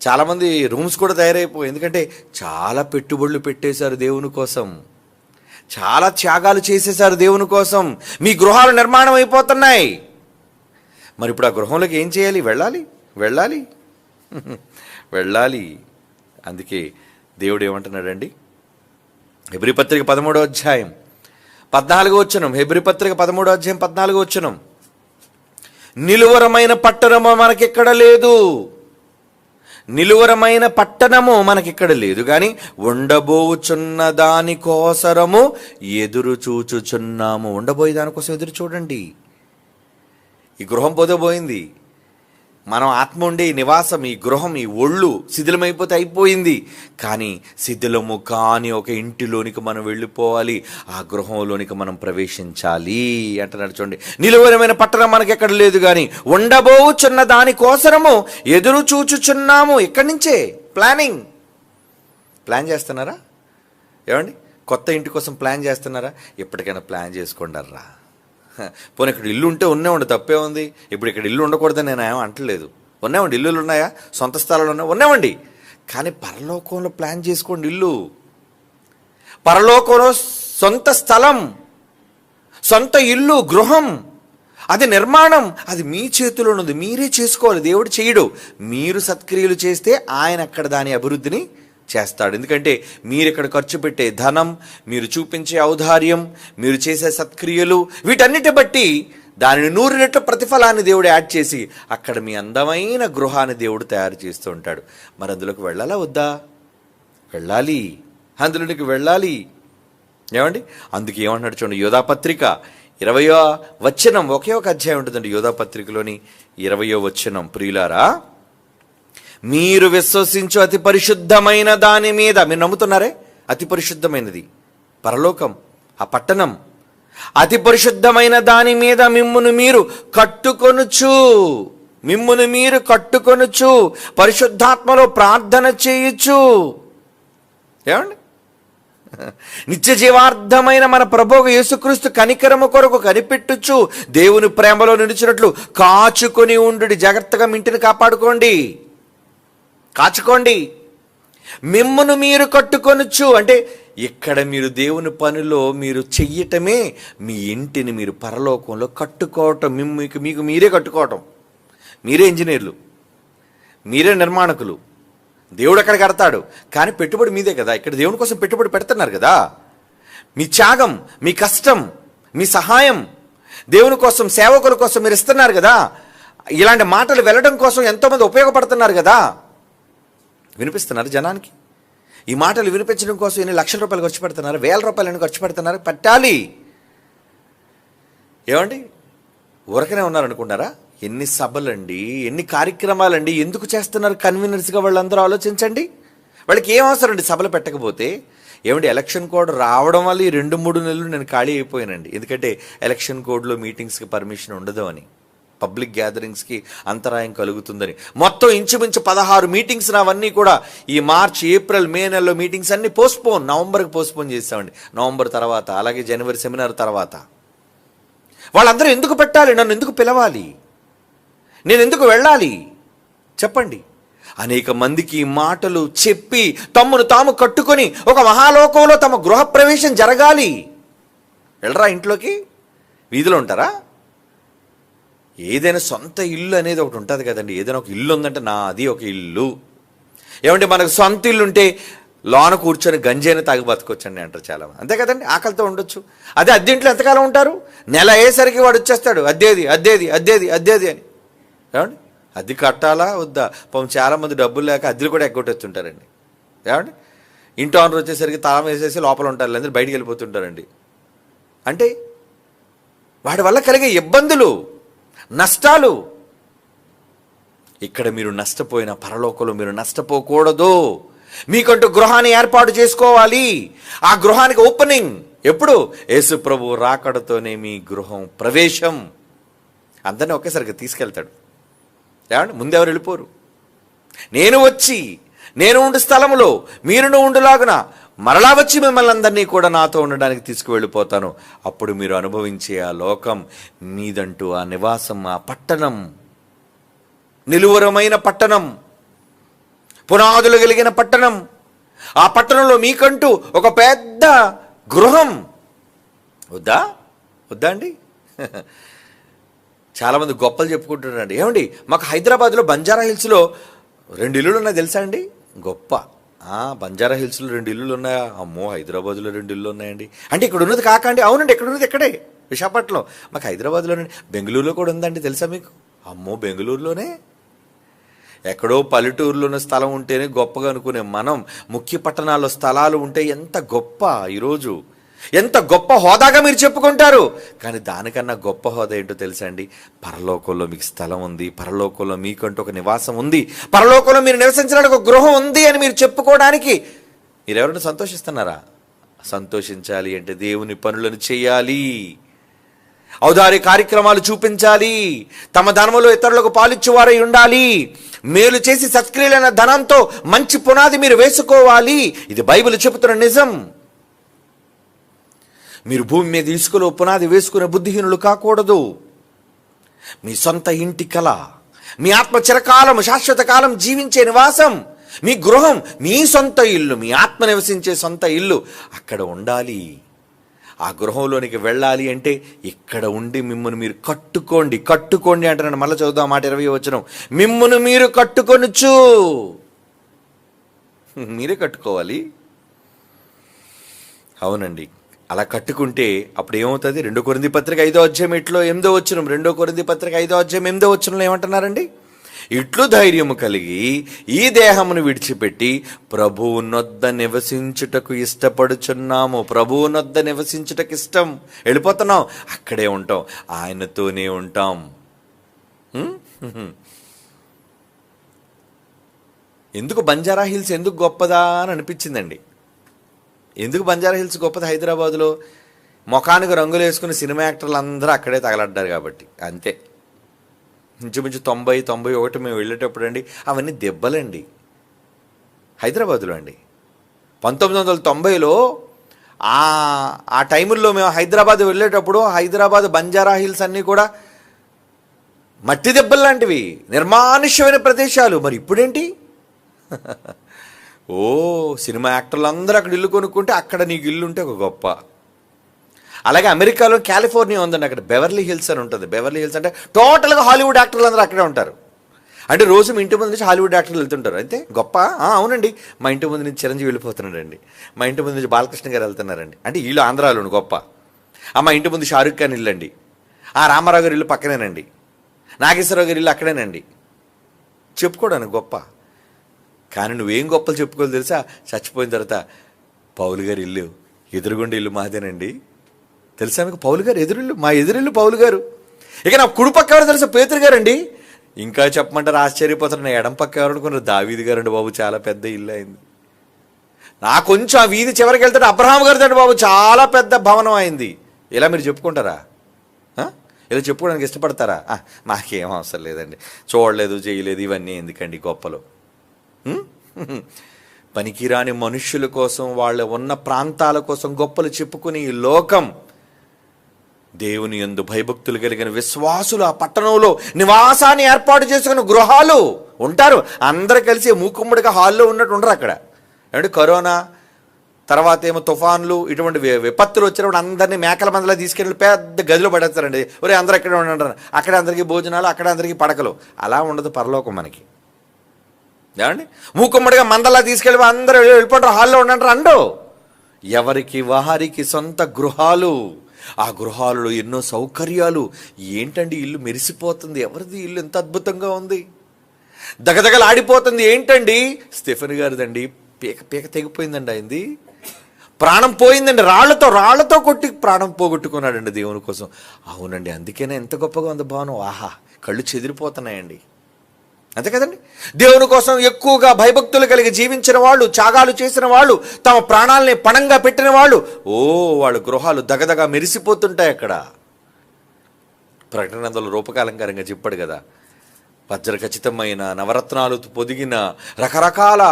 A: చాలామంది రూమ్స్ కూడా తయారైపోయి. ఎందుకంటే చాలా పెట్టుబడులు పెట్టేశారు దేవుని కోసం, చాలా త్యాగాలు చేసేశారు దేవుని కోసం. మీ గృహాలు నిర్మాణం అయిపోతున్నాయి. మరి ఇప్పుడు ఆ గృహంలోకి ఏం చేయాలి? వెళ్ళాలి. అందుకే దేవుడు ఏమంటున్నాడండి? హెబ్రీ పత్రిక 13వ అధ్యాయం 14వ వచనం. హెబ్రీ పత్రిక 13వ అధ్యాయం 14వ వచనం. నిలువరమైన పట్టణము మనకిక్కడ లేదు. నిలువరమైన పట్టణము మనకిక్కడ లేదు కానీ ఉండబోచున్న దాని కోసరము ఎదురు చూచుచున్నాము. ఉండబోయే దానికోసం ఎదురు చూడండి. ఈ గృహం పోతే మనం ఆత్మ ఉండే ఈ నివాసం, ఈ గృహం, ఈ ఒళ్ళు శిథిలమైపోతే అయిపోయింది. కానీ శిథిలము కాని ఒక ఇంటిలోనికి మనం వెళ్ళిపోవాలి. ఆ గృహంలోనికి మనం ప్రవేశించాలి అంటున్నాడు. చూడండి, నిలువరమైన పట్టణం మనకి ఎక్కడ లేదు కానీ ఉండబోచున్న దాని కోసరము ఎదురు చూచుచున్నాము. ఇక్కడి నుంచే ప్లాన్ చేస్తున్నారా? ఏమండి, కొత్త ఇంటి కోసం ప్లాన్ చేస్తున్నారా? ఎప్పటికైనా ప్లాన్ చేసుకోండి. పోనీ ఇక్కడ ఇల్లు ఉంటే ఉన్నేవండి, తప్పే ఉంది. ఇప్పుడు ఇక్కడ ఇల్లు ఉండకూడదని నేను ఏమో అంటలేదు. ఉన్నేవండి, ఇల్లులు ఉన్నాయా, సొంత స్థలాలు ఉన్నేవండి. కానీ పరలోకంలో ప్లాన్ చేసుకోండి. ఇల్లు పరలోకంలో సొంత స్థలం, సొంత ఇల్లు, గృహం, అది నిర్మాణం, అది మీ చేతిలో ఉంది. మీరే చేసుకోవాలి. దేవుడు చేయడు. మీరు సత్క్రియలు చేస్తే ఆయన అక్కడ దాని అభివృద్ధిని చేస్తాడు. ఎందుకంటే మీరు ఇక్కడ ఖర్చు పెట్టే ధనం, మీరు చూపించే ఔదార్యం, మీరు చేసే సత్క్రియలు, వీటన్నిటి బట్టి దానిని 100 రెట్ల ప్రతిఫలాన్ని దేవుడు యాడ్ చేసి అక్కడ మీ అందమైన గృహాన్ని దేవుడు తయారు చేస్తూ ఉంటాడు. మరి అందులోకి వెళ్ళాలా వద్దా? వెళ్ళాలి. అందులోనికి వెళ్ళాలి. ఏమండి, అందుకే ఏమంటున్నాడు చూడండి, యోధా పత్రిక 20వ వచనం. ఒకే ఒక అధ్యాయం ఉంటుందండి యోధా పత్రికలోని 20వ వచనం. ప్రియులారా, మీరు విశ్వసించు అతి పరిశుద్ధమైన దాని మీద, మీరు నమ్ముతున్నారే, అతి పరిశుద్ధమైనది పరలోకం, ఆ పట్టణం, అతి పరిశుద్ధమైన దాని మీద మిమ్మును మీరు కట్టుకొనుచు పరిశుద్ధాత్మలో ప్రార్థన చేయొచ్చు. ఏమండి, నిత్య జీవార్థమైన మన ప్రభువు యేసుక్రీస్తు కనికరము కొరకు కనిపెట్టుచు దేవుని ప్రేమలో నిలిచినట్లు కాచుకొని ఉండు. జాగ్రత్తగా మీ ఇంటిని కాచుకోండి. మిమ్మును మీరు కట్టుకొనుచు అంటే ఇక్కడ మీరు దేవుని పనిలో మీరు చెయ్యటమే మీ ఇంటిని మీరు పరలోకంలో కట్టుకోవటం. మీకు మీరే కట్టుకోవటం. మీరే ఇంజనీర్లు, మీరే నిర్మాణకులు. దేవుడు అక్కడ కడతాడు, కానీ పెట్టుబడి మీదే కదా. ఇక్కడ దేవుని కోసం పెట్టుబడి పెడుతున్నారు కదా. మీ త్యాగం, మీ కష్టం, మీ సహాయం దేవుని కోసం, సేవకుల కోసం మీరు ఇస్తున్నారు కదా. ఇలాంటి మాటలు వెళ్ళడం కోసం ఎంతోమంది ఉపయోగపడుతున్నారు కదా. వినిపిస్తున్నారు జనానికి. ఈ మాటలు వినిపించడం కోసం ఎన్ని లక్షల రూపాయలు ఖర్చు పెడుతున్నారు, వేల రూపాయలు ఖర్చు పెడుతున్నారు. పెట్టాలి. ఏమండి, ఊరకనే ఉన్నారనుకుంటారా? ఎన్ని సభలండి, ఎన్ని కార్యక్రమాలండి, ఎందుకు చేస్తున్నారు కన్వీనర్స్గా? వాళ్ళందరూ ఆలోచించండి. వాళ్ళకి ఏం అవసరం అండి సభలు పెట్టకపోతే? ఏమండి, ఎలక్షన్ కోడ్ రావడం వల్ల ఈ 2-3 నెలలు నేను ఖాళీ అయిపోయానండి. ఎందుకంటే ఎలక్షన్ కోడ్లో మీటింగ్స్కి పర్మిషన్ ఉండదు అని, పబ్లిక్ గ్యాదరింగ్స్కి అంతరాయం కలుగుతుందని. మొత్తం ఇంచుమించు 16 మీటింగ్స్ అవన్నీ కూడా ఈ మార్చ్, ఏప్రిల్, మే నెలలో మీటింగ్స్ అన్ని నవంబర్కి పోస్ట్పోన్ చేస్తామండి. నవంబర్ తర్వాత, అలాగే జనవరి సెమినార్ తర్వాత. వాళ్ళందరూ ఎందుకు పెట్టాలి? నన్ను ఎందుకు పిలవాలి? నేను ఎందుకు వెళ్ళాలి? చెప్పండి. అనేక మందికి ఈ మాటలు చెప్పి తమ్మును తాము కట్టుకొని ఒక మహాలోకంలో తమ గృహప్రవేశం జరగాలి. వెళ్ళరా ఇంట్లోకి? వీధిలో ఉంటారా? ఏదైనా సొంత ఇల్లు అనేది ఒకటి ఉంటుంది కదండి. ఏదైనా ఒక ఇల్లు ఉందంటే నాది ఒక ఇల్లు. ఏమంటే మనకు సొంత ఇల్లు ఉంటే లోన కూర్చొని గంజైనా తాగి బతకొచ్చండి అంటారు చాలామంది. అంతే కదండి, ఆకలితో ఉండొచ్చు. అదే అద్దెంట్లో ఎంతకాలం ఉంటారు? నెల అయ్యేసరికి వాడు వచ్చేస్తాడు, అద్దేది అని. ఏమండి, అద్దె కట్టాలా వద్దా? పాపం చాలామంది డబ్బులు లేక అద్దెలు కూడా ఎగ్గొట్టేస్తుంటారండి. ఏమండి, ఇంటి ఓనర్ వచ్చేసరికి తాళం వేసేసి లోపల ఉంటారు, అందరూ బయటికి వెళ్ళిపోతుంటారండి. అంటే వాడి వల్ల కలిగే ఇబ్బందులు, నష్టాలు. ఇక్కడ మీరు నష్టపోయిన పరలోకంలో మీరు నష్టపోకూడదు. మీకంటూ గృహాన్ని ఏర్పాటు చేసుకోవాలి. ఆ గృహానికి ఓపెనింగ్ ఎప్పుడు? యేసు ప్రభు రాకడతోనే మీ గృహం ప్రవేశం. అందరినీ ఒకేసారిగా తీసుకెళ్తాడు. ఏమండి? ముందెవరు వెళ్ళిపోరు. నేను వచ్చి నేను ఉండు స్థలములో మీరును ఉండులాగున మరలా వచ్చి మిమ్మల్ని అందరినీ కూడా నాతో ఉండడానికి తీసుకువెళ్ళిపోతాను. అప్పుడు మీరు అనుభవించే ఆ లోకం మీదంటూ, ఆ నివాసం, ఆ పట్టణం, నిలువరమైన పట్టణం, పునాదులు కలిగిన పట్టణం, ఆ పట్టణంలో మీకంటూ ఒక పెద్ద గృహం. వద్దా అండి? చాలామంది గొప్పలు చెప్పుకుంటున్నారండి. ఏమండి, మాకు హైదరాబాద్లో బంజారా హిల్స్లో 2 ఇల్లులు ఉన్నాయి తెలుసా అండి? గొప్ప. బంజారా హిల్స్లో 2 ఇల్లులు ఉన్నాయా? అమ్మో, హైదరాబాద్లో 2 ఇల్లు ఉన్నాయండి. అంటే ఇక్కడ ఉన్నది కాకండి? అవునండి, ఇక్కడ ఉన్నది ఇక్కడే, విశాఖపట్నం. మాకు హైదరాబాద్లోనే, బెంగళూరులో కూడా ఉందండి తెలుసా మీకు? అమ్మో, బెంగళూరులోనే. ఎక్కడో పల్లెటూరులో ఉన్న స్థలం ఉంటేనే గొప్పగా అనుకునే మనం, ముఖ్య పట్టణాల్లో స్థలాలు ఉంటే ఎంత గొప్ప. ఈరోజు ఎంత గొప్ప హోదాగా మీరు చెప్పుకుంటారు. కానీ దానికన్నా గొప్ప హోదా ఏంటో తెలుసా అండి? పరలోకంలో మీకు స్థలం ఉంది, పరలోకంలో మీకంటూ ఒక నివాసం ఉంది, పరలోకంలో మీరు నివసించడానికి ఒక గృహం ఉంది అని మీరు చెప్పుకోవడానికి మీరెవరైనా సంతోషిస్తున్నారా? సంతోషించాలి అంటే దేవుని పనులను చేయాలి, ఔదార్య కార్యక్రమాలు చూపించాలి, తమ ధనములో ఇతరులకు పాలిచ్చేవారై ఉండాలి, మేలు చేసి సత్క్రియలైన ధనంతో మంచి పునాది మీరు వేసుకోవాలి. ఇది బైబిల్ చెబుతున్న నిజం. మీరు భూమి మీద ఇసుకలో పునాది వేసుకునే బుద్ధిహీనులు కాకూడదు. మీ సొంత ఇంటి కల, మీ ఆత్మ చిరకాలం శాశ్వత కాలం జీవించే నివాసం, మీ గృహం, మీ సొంత ఇల్లు, మీ ఆత్మ నివసించే సొంత ఇల్లు అక్కడ ఉండాలి. ఆ గృహంలోనికి వెళ్ళాలి అంటే ఇక్కడ ఉండి మిమ్మల్ని మీరు కట్టుకోండి అంటున్నాను. మళ్ళీ చదువుదాం మాట 20 వచనం. మిమ్మును మీరు కట్టుకొనుచు. మీరే కట్టుకోవాలి. అవునండి, అలా కట్టుకుంటే అప్పుడు ఏమవుతుంది? 2 కొరింథీ పత్రిక 5వ అధ్యాయం 8వ వచనం. 2 కొరింథీ పత్రిక 5వ అధ్యాయం 8వ వచనంలో ఏమంటున్నారండి? ఇట్లు ధైర్యము కలిగి ఈ దేహమును విడిచిపెట్టి ప్రభువునొద్ద నివసించుటకు ఇష్టపడుచున్నాము. ప్రభువునొద్ద నివసించుటకు ఇష్టం. వెళ్ళిపోతున్నాం, అక్కడే ఉంటాం, ఆయనతోనే ఉంటాం. ఎందుకు బంజారా హిల్స్ ఎందుకు గొప్పదా అని అనిపించిందండి. ఎందుకు బంజారా హిల్స్ గొప్పది? హైదరాబాదులో ముఖానికి రంగులు వేసుకుని సినిమా యాక్టర్లు అందరూ అక్కడే తగలడ్డారు కాబట్టి అంతే. ఇంచుమించు 90-91 మేము వెళ్ళేటప్పుడు అండి అవన్నీ దెబ్బలండి. హైదరాబాదులో అండి 1990లో ఆ టైముల్లో మేము హైదరాబాద్ వెళ్ళేటప్పుడు హైదరాబాద్ బంజారా హిల్స్ అన్నీ కూడా మట్టి దెబ్బలు లాంటివి, నిర్మానుష్యమైన ప్రదేశాలు. మరి ఇప్పుడేంటి? సినిమా యాక్టర్లు అందరూ అక్కడ ఇల్లు కొనుక్కుంటే అక్కడ నీకు ఇల్లు ఉంటే ఒక గొప్ప. అలాగే అమెరికాలో కాలిఫోర్నియా ఉందండి, అక్కడ బెవర్లీ హిల్స్ అని ఉంటుంది. బెవర్లీ హిల్స్ అంటే టోటల్గా హాలీవుడ్ యాక్టర్లు అందరూ అక్కడే ఉంటారు. అంటే రోజు మీ ఇంటి ముందు నుంచి హాలీవుడ్ యాక్టర్లు వెళ్తుంటారు. అయితే గొప్ప. అవునండి, మా ఇంటి ముందు నుంచి చిరంజీవి వెళ్ళిపోతున్నాడండి, మా ఇంటి ముందు నుంచి బాలకృష్ణ గారు వెళ్తున్నారండి. అంటే వీళ్ళు ఆంధ్రాలోని గొప్ప. మా ఇంటి ముందు షారుఖ్ ఖాన్ ఇల్లు అండి, రామారావు గారి ఇల్లు పక్కనేనండి, నాగేశ్వరరావు గారి ఇల్లు అక్కడేనండి. చెప్పుకోవడానికి గొప్ప. కానీ నువ్వేం గొప్పలు చెప్పుకోవాలి తెలుసా? చచ్చిపోయిన తర్వాత పౌలు గారి ఇల్లు ఎదురుగుండి ఇల్లు మాదేనండి. తెలుసా మీకు? పౌలు గారు ఎదురిల్లు, మా ఎదురిల్లు పౌలు గారు. ఇక నా కుడి పక్క ఎవరు తెలుసా? పేతురు గారండి. ఇంకా చెప్పమంటారు, ఆశ్చర్యపోతారు. నా ఎడం పక్క ఎవరు అనుకున్నారు? దావీదు గారండి బాబు, చాలా పెద్ద ఇల్లు అయింది. నా కొంచెం ఆ వీధి చివరికి వెళ్తాడు, అబ్రహాం గారిదండి బాబు, చాలా పెద్ద భవనం అయింది. ఇలా మీరు చెప్పుకుంటారా? ఇలా చెప్పుకోవడానికి ఇష్టపడతారా? మాకేం అవసరం లేదండి, చూడలేదు చేయలేదు, ఇవన్నీ ఎందుకండి గొప్పలు? పనికిరాని మనుష్యుల కోసం, వాళ్ళ ఉన్న ప్రాంతాల కోసం గొప్పలు చెప్పుకుని ఈ లోకం దేవుని యందు భయభక్తులు కలిగిన విశ్వాసులు ఆ పట్టణంలో నివాసాన్ని ఏర్పాటు చేసుకుని గృహాలు ఉంటారు. అందరూ కలిసి మూకుమ్మడిగా హాల్లో ఉన్నట్టు ఉండరు అక్కడ. అంటే కరోనా తర్వాత ఏమో తుఫాన్లు ఇటువంటి విపత్తులు వచ్చినప్పుడు అందరినీ మేకల మందలా తీసుకెళ్ళి పెద్ద గదిలో పడేస్తారండి. ఒరే అందరూ ఎక్కడ ఉండంటారు, అక్కడ అందరికీ భోజనాలు, అక్కడ అందరికీ పడకలు. అలా ఉండదు పరలోకం మనకి. ఏమండి? మూకుమ్మడిగా మందలా తీసుకెళ్ళి అందరూ వెళ్ళిపోతారు, హాల్లో ఉండంటారు అండు. ఎవరికి వారికి సొంత గృహాలు, ఆ గృహాలలో ఎన్నో సౌకర్యాలు. ఏంటండి ఇల్లు మెరిసిపోతుంది, ఎవరిది ఇల్లు ఎంత అద్భుతంగా ఉంది, దగదగలాడిపోతుంది. ఏంటండి? స్టెఫెన్ గారిదండి, పీక తెగిపోయిందండి, అయింది, ప్రాణం పోయిందండి, రాళ్లతో కొట్టి ప్రాణం పోగొట్టుకున్నాడండి దేవుని కోసం. అవునండి, అందుకనే ఎంత గొప్పగా ఉంది భవనం. ఆహా, కళ్ళు చెదిరిపోతున్నాయండి. అంతే కదండి. దేవుని కోసం ఎక్కువగా భయభక్తులు కలిగి జీవించిన వాళ్ళు, త్యాగాలు చేసిన వాళ్ళు, తమ ప్రాణాలని పణంగా పెట్టిన వాళ్ళు, వాళ్ళ గృహాలు దగదగా మెరిసిపోతుంటాయి. అక్కడ ప్రకటన గ్రంథంలో రూపకాలంకారంగా చెప్పాడు కదా, వజ్ర ఖచ్చితమైన నవరత్నాలు పొదిగిన రకరకాల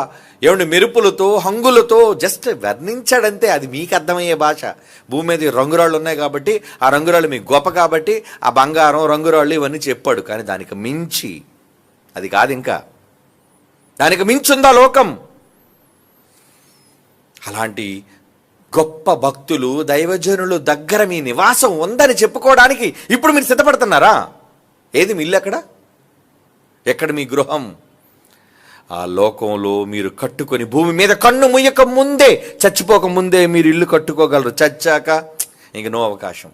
A: మెరుపులతో, హంగులతో, జస్ట్ వర్ణించాడంతే. అది మీకు అర్థమయ్యే భాష. భూమి మీద రంగురాళ్ళు ఉన్నాయి కాబట్టి, ఆ రంగురాళ్ళు మీకు గొప్ప కాబట్టి, ఆ బంగారం, రంగురాళ్ళు ఇవన్నీ చెప్పాడు. కానీ దానికి మించి అది కాదు, ఇంకా దానికి మించుందా లోకం. అలాంటి గొప్ప భక్తులు, దైవజనులు దగ్గర మీ నివాసం ఉందని చెప్పుకోవడానికి ఇప్పుడు మీరు సిద్ధపడుతున్నారా? ఏది మీ ఇల్లు? ఎక్కడ మీ గృహం? ఆ లోకంలో మీరు కట్టుకొని భూమి మీద కన్ను ముయ్యక ముందే, చచ్చిపోక ముందే మీరు ఇల్లు కట్టుకోగలరు. చచ్చాక ఇంక నో అవకాశం.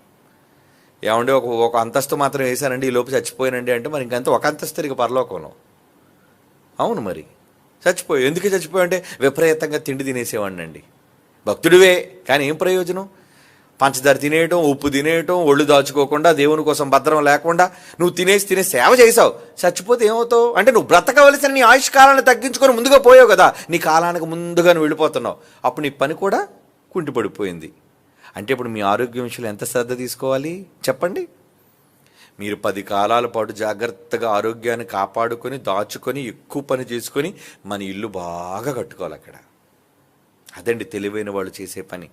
A: ఏమంటే ఒక అంతస్తు మాత్రం వేశానండి, ఈ లోపు చచ్చిపోయానండి అంటే మరి ఇంకంతా ఒక అంతస్తు ఇక పరలోకంలో. అవును, మరి చచ్చిపోయావు. ఎందుకు చచ్చిపోయావు అంటే విపరీతంగా తిండి తినేసేవాడిని అండి. భక్తుడివే, కానీ ఏం ప్రయోజనం? పంచదార తినేయటం, ఉప్పు తినేయటం, ఒళ్ళు దాచుకోకుండా, దేవుని కోసం భద్రం లేకుండా నువ్వు తినేసి సేవ చేసావు. చచ్చిపోతే ఏమవుతావు అంటే నువ్వు బ్రతకవలసిన నీ ఆయుష్కాలాన్ని తగ్గించుకొని ముందుగా పోయావు కదా, నీ కాలానికి ముందుగా నువ్వు వెళ్ళిపోతున్నావు. అప్పుడు నీ పని కూడా కుంటిపడిపోయింది. అంటే ఇప్పుడు మీ ఆరోగ్యం విషయంలో ఎంత శ్రద్ధ తీసుకోవాలి చెప్పండి? మీరు 10 కాలాల పాటు జాగ్రత్తగా ఆరోగ్యాన్ని కాపాడుకొని, దాచుకొని, ఎక్కువ పని చేసుకొని మన ఇల్లు బాగా కట్టుకోవాలి. అక్కడ అదండి తెలివైన వాళ్ళు చేసే పని.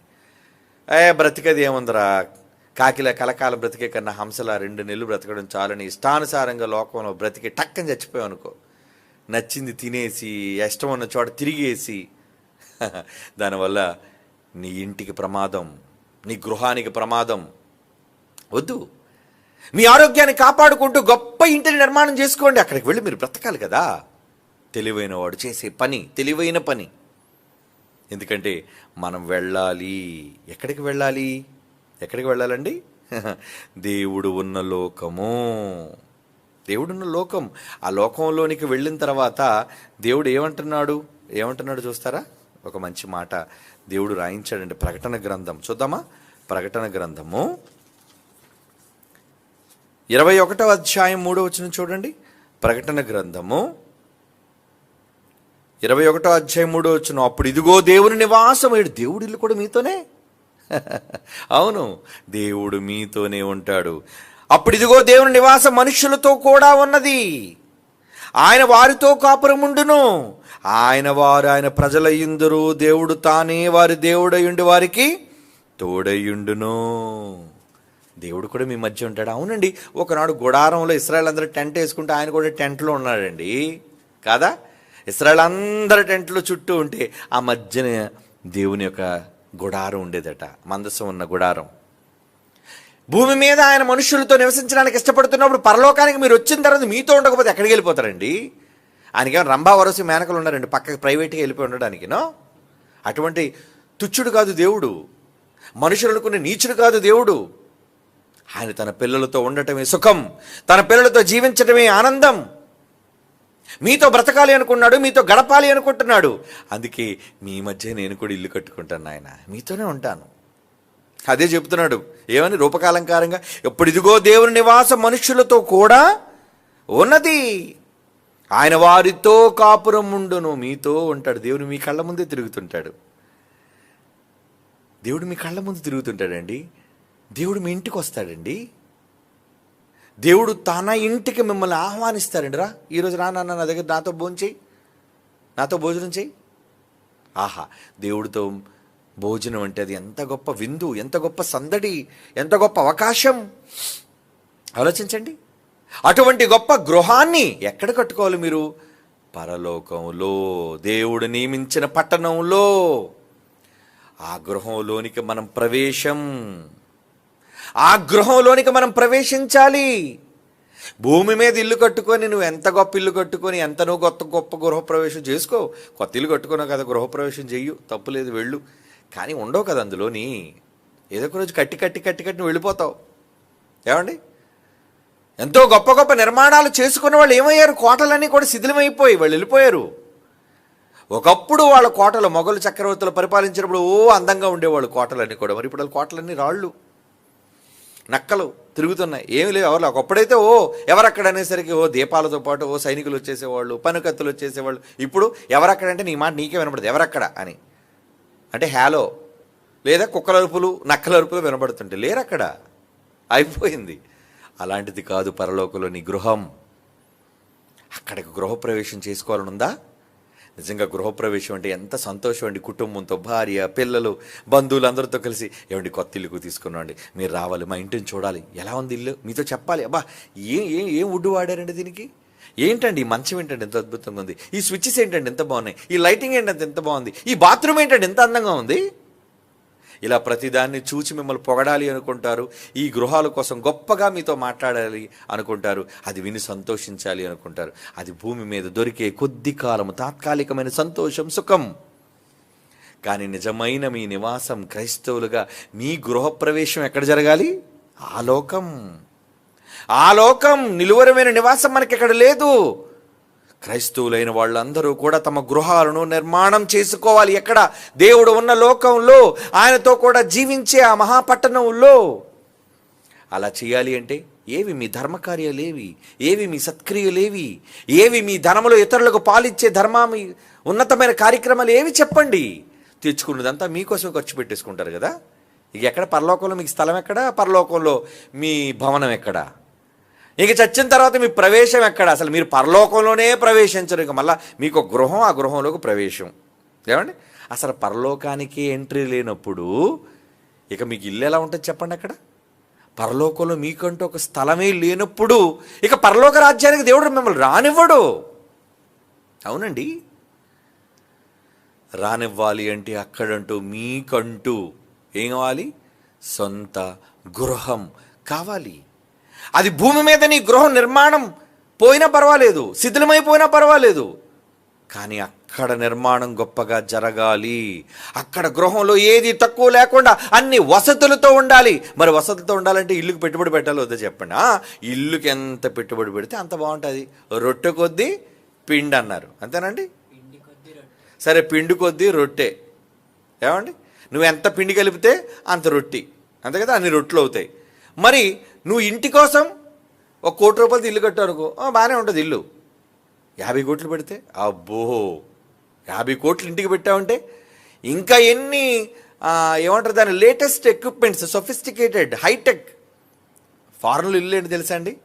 A: బ్రతికేది ఏముందరా, కాకిలా కలకాలం బ్రతికే కన్నా హంసలా 2 నెలలు బ్రతకడం చాలని ఇష్టానుసారంగా లోకంలో బ్రతికి టక్కని చచ్చిపోయావు అనుకో, నచ్చింది తినేసి, ఇష్టం ఉన్న చోట తిరిగేసి, దానివల్ల నీ ఇంటికి ప్రమాదం, నీ గృహానికి ప్రమాదం. వద్దు. మీ ఆరోగ్యాన్ని కాపాడుకుంటూ గొప్ప ఇంటిని నిర్మాణం చేసుకోండి. అక్కడికి వెళ్ళి మీరు బ్రతకాలి కదా. తెలివైన వాడు చేసే పని తెలివైన పని. ఎందుకంటే మనం వెళ్ళాలి. ఎక్కడికి వెళ్ళాలి? ఎక్కడికి వెళ్ళాలండి? దేవుడు ఉన్న లోకము. దేవుడున్న లోకం. ఆ లోకంలోనికి వెళ్ళిన తర్వాత దేవుడు ఏమంటున్నాడు చూస్తారా? ఒక మంచి మాట దేవుడు రాయించాడండి. ప్రకటన గ్రంథం చూద్దామా? ప్రకటన గ్రంథము 21వ అధ్యాయం 3వ వచనం చూడండి. ప్రకటన గ్రంథము 21వ అధ్యాయం 3వ వచనం. అప్పుడు ఇదిగో దేవుని నివాసం. దేవుడి ఇల్లు కూడా మీతోనే. అవును, దేవుడు మీతోనే ఉంటాడు. అప్పుడు ఇదిగో దేవుని నివాసం మనుషులతో కూడా ఉన్నది. ఆయన వారితో కాపురముండును. ఆయన వారు ఆయన ప్రజలయ్యుందురు. దేవుడు తానే వారి దేవుడయ్యుండి వారికి తోడయ్యుండును. దేవుడు కూడా మీ మధ్య ఉంటాడు. అవునండి, ఒకనాడు గుడారంలో ఇశ్రాయేల్ అందరూ టెంట్ వేసుకుంటే ఆయన కూడా టెంట్లో ఉన్నాడండి కాదా? ఇశ్రాయేల్ అందరి టెంట్లో చుట్టూ ఉంటే ఆ మధ్యన దేవుని యొక్క గుడారం ఉండేదట, మందసం ఉన్న గుడారం. భూమి మీద ఆయన మనుషులతో నివసించడానికి ఇష్టపడుతున్నప్పుడు పరలోకానికి మీరు వచ్చిన తర్వాత మీతో ఉండకపోతే ఎక్కడికి వెళ్ళిపోతారండి? ఆయనకేమో రంభా వరసి మేనకలు ఉన్నారండి పక్కకి ప్రైవేట్గా వెళ్ళిపోయి ఉండడానికినో? అటువంటి తుచ్చుడు కాదు దేవుడు. మనుషులు అనుకునే నీచుడు కాదు దేవుడు. ఆయన తన పిల్లలతో ఉండటమే సుఖం, తన పిల్లలతో జీవించటమే ఆనందం. మీతో బ్రతకాలి అనుకున్నాడు, మీతో గడపాలి అనుకుంటున్నాడు. అందుకే మీ మధ్య నేను కూడా ఇల్లు కట్టుకుంటాను, ఆయన మీతోనే ఉంటాను. అదే చెప్తున్నాడు. ఏమని? రూపకాలంకారంగా, ఎప్పుడు ఇదిగో దేవుని నివాసం మనుషులతో కూడా ఉన్నది. ఆయన వారితో కాపురం ఉండును. మీతో ఉంటాడు. దేవుడు మీ కళ్ళ ముందే తిరుగుతుంటాడు. దేవుడు మీ కళ్ళ ముందు తిరుగుతుంటాడండి. దేవుడు మీ ఇంటికి వస్తాడండి. దేవుడు తన ఇంటికి మిమ్మల్ని ఆహ్వానిస్తాడండి. రా, ఈరోజు రా నాన్న, నా దగ్గర నాతో భోజనం చేయి. ఆహా, దేవుడితో భోజనం అంటే అది ఎంత గొప్ప విందు, ఎంత గొప్ప సందడి, ఎంత గొప్ప అవకాశం. ఆలోచించండి. అటువంటి గొప్ప గృహాన్ని ఎక్కడ కట్టుకోవాలి మీరు? పరలోకంలో, దేవుడు నియమించిన పట్టణంలో. ఆ గృహంలోనికి మనం ప్రవేశించాలి. భూమి మీద ఇల్లు కట్టుకొని నువ్వు ఎంత గొప్ప ఇల్లు కట్టుకొని, ఎంత నువ్వు గొప్ప గృహప్రవేశం చేసుకో. కొత్త ఇల్లు కట్టుకున్నావు కదా, గృహప్రవేశం చెయ్యు, తప్పులేదు, వెళ్ళు. కానీ ఉండవు కదా అందులోని. ఏదో ఒక రోజు కట్టి నువ్వు వెళ్ళిపోతావు. ఏమండి? ఎంతో గొప్ప నిర్మాణాలు చేసుకున్న వాళ్ళు ఏమయ్యారు? కోటలన్నీ కూడా శిథిలమైపోయి వాళ్ళు వెళ్ళిపోయారు. ఒకప్పుడు వాళ్ళ కోటలు మొఘలు చక్రవర్తులు పరిపాలించినప్పుడు అందంగా ఉండేవాళ్ళు కోటలన్నీ కూడా. మరి ఇప్పుడు వాళ్ళ కోటలన్నీ రాళ్ళు. నక్కలు తిరుగుతున్నాయి, ఏమి లేవు ఎవరు. ఒకప్పుడైతే ఎవరక్కడ అనేసరికి దీపాలతో పాటు సైనికులు వచ్చేసేవాళ్ళు, పనికత్తులు వచ్చేసేవాళ్ళు. ఇప్పుడు ఎవరక్కడంటే నీ మాట నీకే వినపడదు, ఎవరక్కడ అని. అంటే హ్యాలో లేదా కుక్కల అరుపులు, నక్కల అరుపులు వినపడుతుంటే లేరక్కడ, అయిపోయింది. అలాంటిది కాదు పరలోకంలో నీ గృహం. అక్కడికి గృహప్రవేశం చేసుకోవాలనుందా? నిజంగా గృహప్రవేశం అంటే ఎంత సంతోషం అండి. కుటుంబంతో, భార్య, పిల్లలు, బంధువులు అందరితో కలిసి ఏమండి కొత్త ఇల్లుకు తీసుకున్నాండి, మీరు రావాలి, మా ఇంటిని చూడాలి, ఎలా ఉంది ఇల్లు, మీతో చెప్పాలి. అబ్బా ఏం వుడ్ వాడారండి దీనికి, ఏంటండి ఈ మంచం ఏంటండి ఎంత అద్భుతంగా ఉంది, ఈ స్విచ్చెస్ ఏంటండి ఎంత బాగున్నాయి, ఈ లైటింగ్ ఏంటంటే ఎంత బాగుంది, ఈ బాత్రూమ్ ఏంటంటే ఎంత అందంగా ఉంది. ఇలా ప్రతిదాన్ని చూచి మిమ్మల్ని పొగడాలి అనుకుంటారు. ఈ గృహాల కోసం గొప్పగా మీతో మాట్లాడాలి అనుకుంటారు. అది విని సంతోషించాలి అనుకుంటారు. అది భూమి మీద దొరికే కొద్ది కాలము తాత్కాలికమైన సంతోషం, సుఖం. కానీ నిజమైన మీ నివాసం క్రైస్తవులుగా మీ గృహప్రవేశం ఎక్కడ జరగాలి? ఆ లోకం నిలువరమైన నివాసం మనకి ఎక్కడ లేదు. క్రైస్తవులైన వాళ్ళందరూ కూడా తమ గృహాలను నిర్మాణం చేసుకోవాలి. ఎక్కడ? దేవుడు ఉన్న లోకంలో, ఆయనతో కూడా జీవించే ఆ మహాపట్టణంలో. అలా చేయాలి అంటే ఏవి మీ ధర్మకార్యాలేవి, ఏవి మీ సత్క్రియలేవి, ఏవి మీ ధనములో ఇతరులకు పాలిచ్చే ధర్మమి ఉన్నతమైన కార్యక్రమాలు ఏవి చెప్పండి. తెచ్చుకున్నదంతా మీకోసం ఖర్చు పెట్టేసుకుంటారు కదా. ఇక ఎక్కడ పరలోకంలో మీకు స్థలం ఎక్కడ, పరలోకంలో మీ భవనం ఎక్కడ, ఇక చచ్చిన తర్వాత మీ ప్రవేశం ఎక్కడ? అసలు మీరు పరలోకంలోనే ప్రవేశించరు. ఇక మళ్ళీ మీకు ఒక గృహం, ఆ గృహంలోకి ప్రవేశం. ఏమండి, అసలు పరలోకానికి ఎంట్రీ లేనప్పుడు ఇక మీకు ఇల్లు ఎలా ఉంటుంది చెప్పండి. అక్కడ పరలోకంలో మీకంటూ ఒక స్థలమే లేనప్పుడు ఇక పరలోక రాజ్యానికి దేవుడు మిమ్మల్ని రానివ్వడు. అవునండి, రానివ్వాలి అంటే అక్కడంటూ మీకంటూ ఏం కావాలి? సొంత గృహం కావాలి. అది భూమి మీద నీ గృహ నిర్మాణం పోయినా పర్వాలేదు, శిథిలమైపోయినా పర్వాలేదు, కానీ అక్కడ నిర్మాణం గొప్పగా జరగాలి. అక్కడ గృహంలో ఏది తక్కువ లేకుండా అన్ని వసతులతో ఉండాలి. మరి వసతులతో ఉండాలంటే ఇల్లుకి పెట్టుబడి పెట్టాలి వద్దా చెప్పండి. ఇల్లుకి ఎంత పెట్టుబడి పెడితే అంత బాగుంటుంది. రొట్టె కొద్దీ పిండి అన్నారు, అంతేనండి. సరే, పిండి కొద్దీ రొట్టె. ఏమండి, నువ్వు ఎంత పిండి కలిపితే అంత రొట్టి, అంతే కదా, అన్ని రొట్టెలు అవుతాయి. మరి నువ్వు ఇంటి కోసం 1 కోటి రూపాయలతో ఇల్లు కట్టావు, బాగానే ఉంటుంది ఇల్లు. 50 కోట్లు పెడితే అబ్బో, 50 కోట్లు ఇంటికి పెట్టావంటే ఇంకా ఎన్ని ఏమంటారు దాని లేటెస్ట్ ఎక్విప్మెంట్స్, సొఫిస్టికేటెడ్ హైటెక్ ఫారెన్లో ఇల్లు ఏంటి తెలుసా అండి?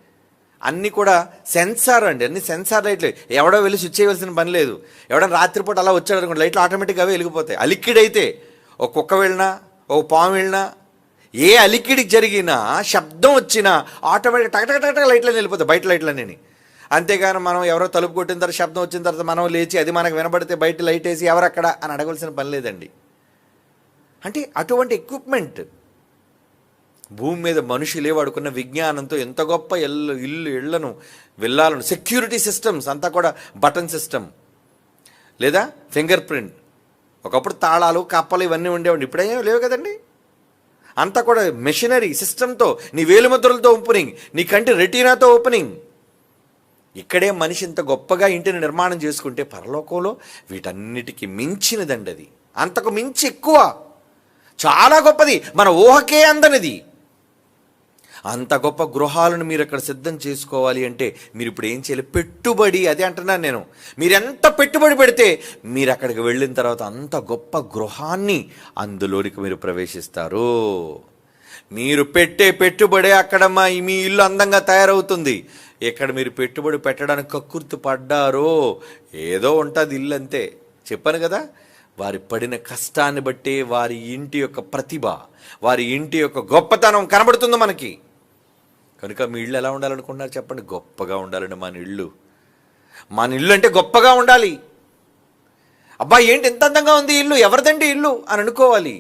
A: అన్నీ కూడా సెన్సార్ అండి, అన్ని సెన్సార్ లైట్లు. ఎవడో వెళ్ళి స్విచ్ చేయవలసిన పని లేదు. ఎవడో రాత్రిపూట అలా వచ్చాడు అనుకోండి, లైట్లు ఆటోమేటిక్గా అవే వెలిగిపోతాయి. అలిక్విడ్ అయితే ఒక కుక్క వెళ్ళినా, ఒక పాము వెళ్ళినా, ఏ అలికిడికి జరిగినా, శబ్దం వచ్చినా ఆటోమేటిక్ టక లైట్లని వెళ్ళిపోతాయి, బయట లైట్లన్నీ. అంతేగాని మనం ఎవరో తలుపు కొట్టిన తర్వాత శబ్దం వచ్చిన తర్వాత మనం లేచి అది మనకు వినబడితే బయట లైట్ వేసి ఎవరక్కడ అని అడగవలసిన పని లేదండి. అంటే అటువంటి ఎక్విప్మెంట్ భూమి మీద మనుషులే వాడుకున్న విజ్ఞానంతో ఎంత గొప్ప ఇళ్లను విల్లాలను, సెక్యూరిటీ సిస్టమ్స్ అంతా కూడా బటన్ సిస్టమ్ లేదా ఫింగర్ ప్రింట్. ఒకప్పుడు తాళాలు, కప్పలు ఇవన్నీ ఉండేవండి, ఇప్పుడేం లేవు కదండి. అంతా కూడా మెషినరీ సిస్టంతో, నీ వేలుముద్రలతో ఓపెనింగ్, నీ కంటి రెటీనాతో ఓపెనింగ్. ఇక్కడే మనిషి ఇంత గొప్పగా ఇంటిని నిర్మాణం చేసుకుంటే పరలోకంలో వీటన్నిటికీ మించినదండి. అది అంతకు మించి ఎక్కువ, చాలా గొప్పది, మన ఊహకే అందనిది. అంత గొప్ప గృహాలను మీరు అక్కడ సిద్ధం చేసుకోవాలి అంటే మీరు ఇప్పుడు ఏం చేయాలి? పెట్టుబడి. అదే అంటున్నాను నేను. మీరు ఎంత పెట్టుబడి పెడితే మీరు అక్కడికి వెళ్ళిన తర్వాత అంత గొప్ప గృహాన్ని అందులోనికి మీరు ప్రవేశిస్తారు. మీరు పెట్టే పెట్టుబడే అక్కడ మీ ఇల్లు అందంగా తయారవుతుంది. ఎక్కడ మీరు పెట్టుబడి పెట్టడానికి కక్కుర్తి పడ్డారో ఏదో ఉంటుంది ఇల్లు, అంతే. చెప్పాను కదా, వారి పడిన కష్టాన్ని బట్టి వారి ఇంటి యొక్క ప్రతిభ, వారి ఇంటి యొక్క గొప్పతనం కనబడుతుంది మనకి. కనుక మీ ఇల్లు ఎలా ఉండాలనుకుంటున్నారు చెప్పండి? గొప్పగా ఉండాలండి మన ఇల్లు. మన ఇల్లు అంటే గొప్పగా ఉండాలి. అబ్బా ఏంటి ఎంత అందంగా ఉంది ఇల్లు, ఎవరిదండి ఇల్లు అని అనుకోవాలి.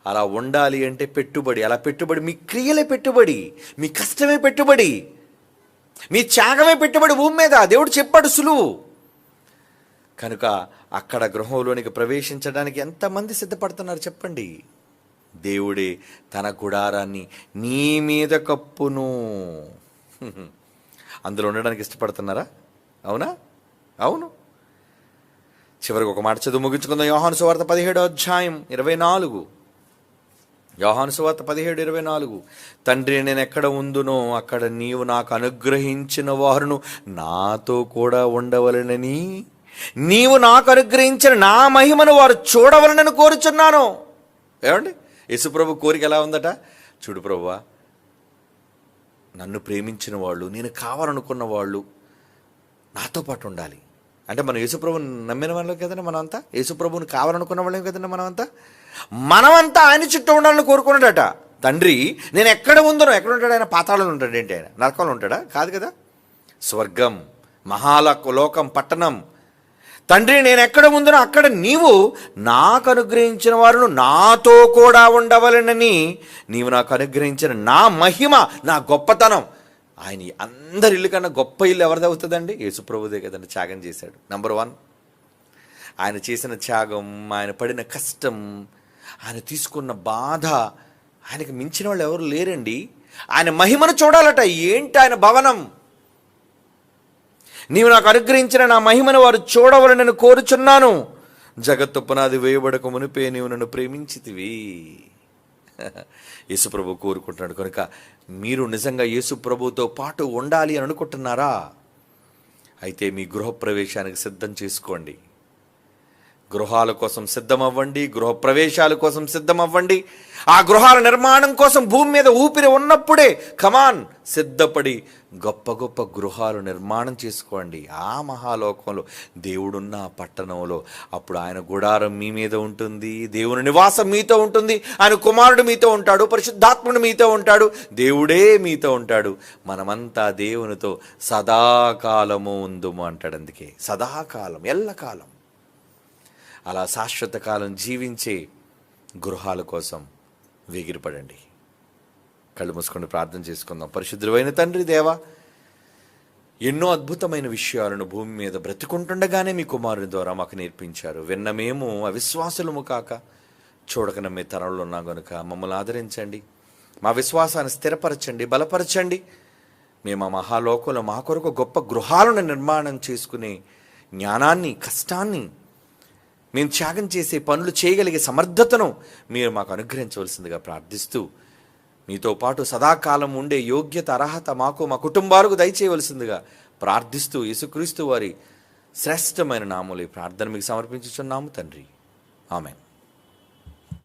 A: అలా ఉండాలి అంటే పెట్టుబడి. అలా పెట్టుబడి మీ క్రియలే పెట్టుబడి, మీ కష్టమే పెట్టుబడి, మీ త్యాగమే పెట్టుబడి భూమి మీద. దేవుడు చెప్పాడు సులువు. కనుక అక్కడ గృహంలోనికి ప్రవేశించడానికి ఎంతమంది సిద్ధపడుతున్నారు చెప్పండి? దేవుడే తన గుడారాన్ని నీ మీద కప్పును. అందులో ఉండడానికి ఇష్టపడుతున్నారా? అవునా? అవును. చివరికి ఒక మాట చదువు ముగించుకుందాం. యోహాను సువార్త 17వ అధ్యాయం 24. యోహాను సువార్త 17:24, తండ్రి నేను ఎక్కడ ఉందునో అక్కడ నీవు నాకు అనుగ్రహించిన వారును నాతో కూడా ఉండవలెనని నీవు నాకు అనుగ్రహించిన నా మహిమను వారు చూడవలనని కోరుచున్నాను. ఏమండి, యేసుప్రభు కోరిక ఎలా ఉందట? చూడు ప్రభువా, నన్ను ప్రేమించిన వాళ్ళు, నేను కావాలనుకున్న వాళ్ళు నాతో పాటు ఉండాలి. అంటే మనం యేసుప్రభుని నమ్మిన వాళ్ళం కదండి, మనమంతా యేసుప్రభుని కావాలనుకున్న వాళ్ళం కదండి, మనమంతా ఆయన చుట్టూ ఉండాలని కోరుకున్నాడట. తండ్రి నేను ఎక్కడ ఉందనో, ఎక్కడ ఉంటాడు ఆయన? పాతాళంలో ఉంటాడు ఏంటి? ఆయన నరకంలో ఉంటాడా? కాదు కదా. స్వర్గం, లోకం, పట్టణం. తండ్రి నేను ఎక్కడ ఉందనో అక్కడ నీవు నాకు అనుగ్రహించిన వారును నాతో కూడా ఉండవలెనని నీవు నాకు అనుగ్రహించిన నా మహిమ, నా గొప్పతనం. ఆయన అందరి ఇల్లు కన్నా గొప్ప ఇల్లు ఎవరిది అవుతుందండి? యేసుప్రభుదే కదండి. త్యాగం చేశాడు. నంబర్ 1, ఆయన చేసిన త్యాగం, ఆయన పడిన కష్టం, ఆయన తీసుకున్న బాధ, ఆయనకు మించిన వాళ్ళు ఎవరు లేరండి. ఆయన మహిమను చూడాలట. ఏంటి ఆయన భవనం? నీవు నాకు అనుగ్రహించిన నా మహిమను వారు చూడవలనని కోరుచున్నాను. జగత్తు పునాది వేయబడక మునిపే నీవు నన్ను ప్రేమించితివి. యేసుప్రభు కోరుకుంటున్నాడు. కనుక మీరు నిజంగా యేసుప్రభుతో పాటు ఉండాలి అని అనుకుంటున్నారా? అయితే మీ గృహప్రవేశానికి సిద్ధం చేసుకోండి. గృహాల కోసం సిద్ధమవ్వండి, గృహప్రవేశాల కోసం సిద్ధమవ్వండి. ఆ గృహాల నిర్మాణం కోసం భూమి మీద ఊపిరి ఉన్నప్పుడే కమాన్ సిద్ధపడి గొప్ప గొప్ప గృహాలు నిర్మాణం చేసుకోండి. ఆ మహాలోకంలో, దేవుడున్న ఆ పట్టణంలో అప్పుడు ఆయన గుడారం మీ మీద ఉంటుంది, దేవుని నివాసం మీతో ఉంటుంది, ఆయన కుమారుడు మీతో ఉంటాడు, పరిశుద్ధాత్ముడు మీతో ఉంటాడు, దేవుడే మీతో ఉంటాడు. మనమంతా దేవునితో సదాకాలము ఉందుము అంటాడు. అందుకే సదాకాలం, ఎల్లకాలం అలా శాశ్వత కాలం జీవించే గృహాల కోసం వేగిరపడండి. కళ్ళు మూసుకొని ప్రార్థన చేసుకుందాం. పరిశుద్ధుడైన తండ్రి దేవా, ఎన్నో అద్భుతమైన విషయాలను భూమి మీద బ్రతికుంటుండగానే మీ కుమారుని ద్వారా మాకు నేర్పించారు. విన్న మేము అవిశ్వాసులము కాక చూడక నమ్మే తరంలో ఉన్నాం కనుక మమ్మల్ని ఆదరించండి, మా విశ్వాసాన్ని స్థిరపరచండి, బలపరచండి. మేము ఆ మహాలోకంలో మా కొరకు గొప్ప గృహాలను నిర్మాణం చేసుకునే జ్ఞానాన్ని, కష్టాన్ని, మేము త్యాగం చేసే పనులు చేయగలిగే సమర్థతను మీరు మాకు అనుగ్రహించవలసిందిగా ప్రార్థిస్తూ, మీతో పాటు సదాకాలం ఉండే యోగ్యత, అర్హత మాకు, మా కుటుంబాలకు దయచేయవలసిందిగా ప్రార్థిస్తూ, యేసుక్రీస్తు వారి శ్రేష్టమైన నామములో ఈ ప్రార్థన మీకు సమర్పించుచున్నాము తండ్రి. ఆమేన్.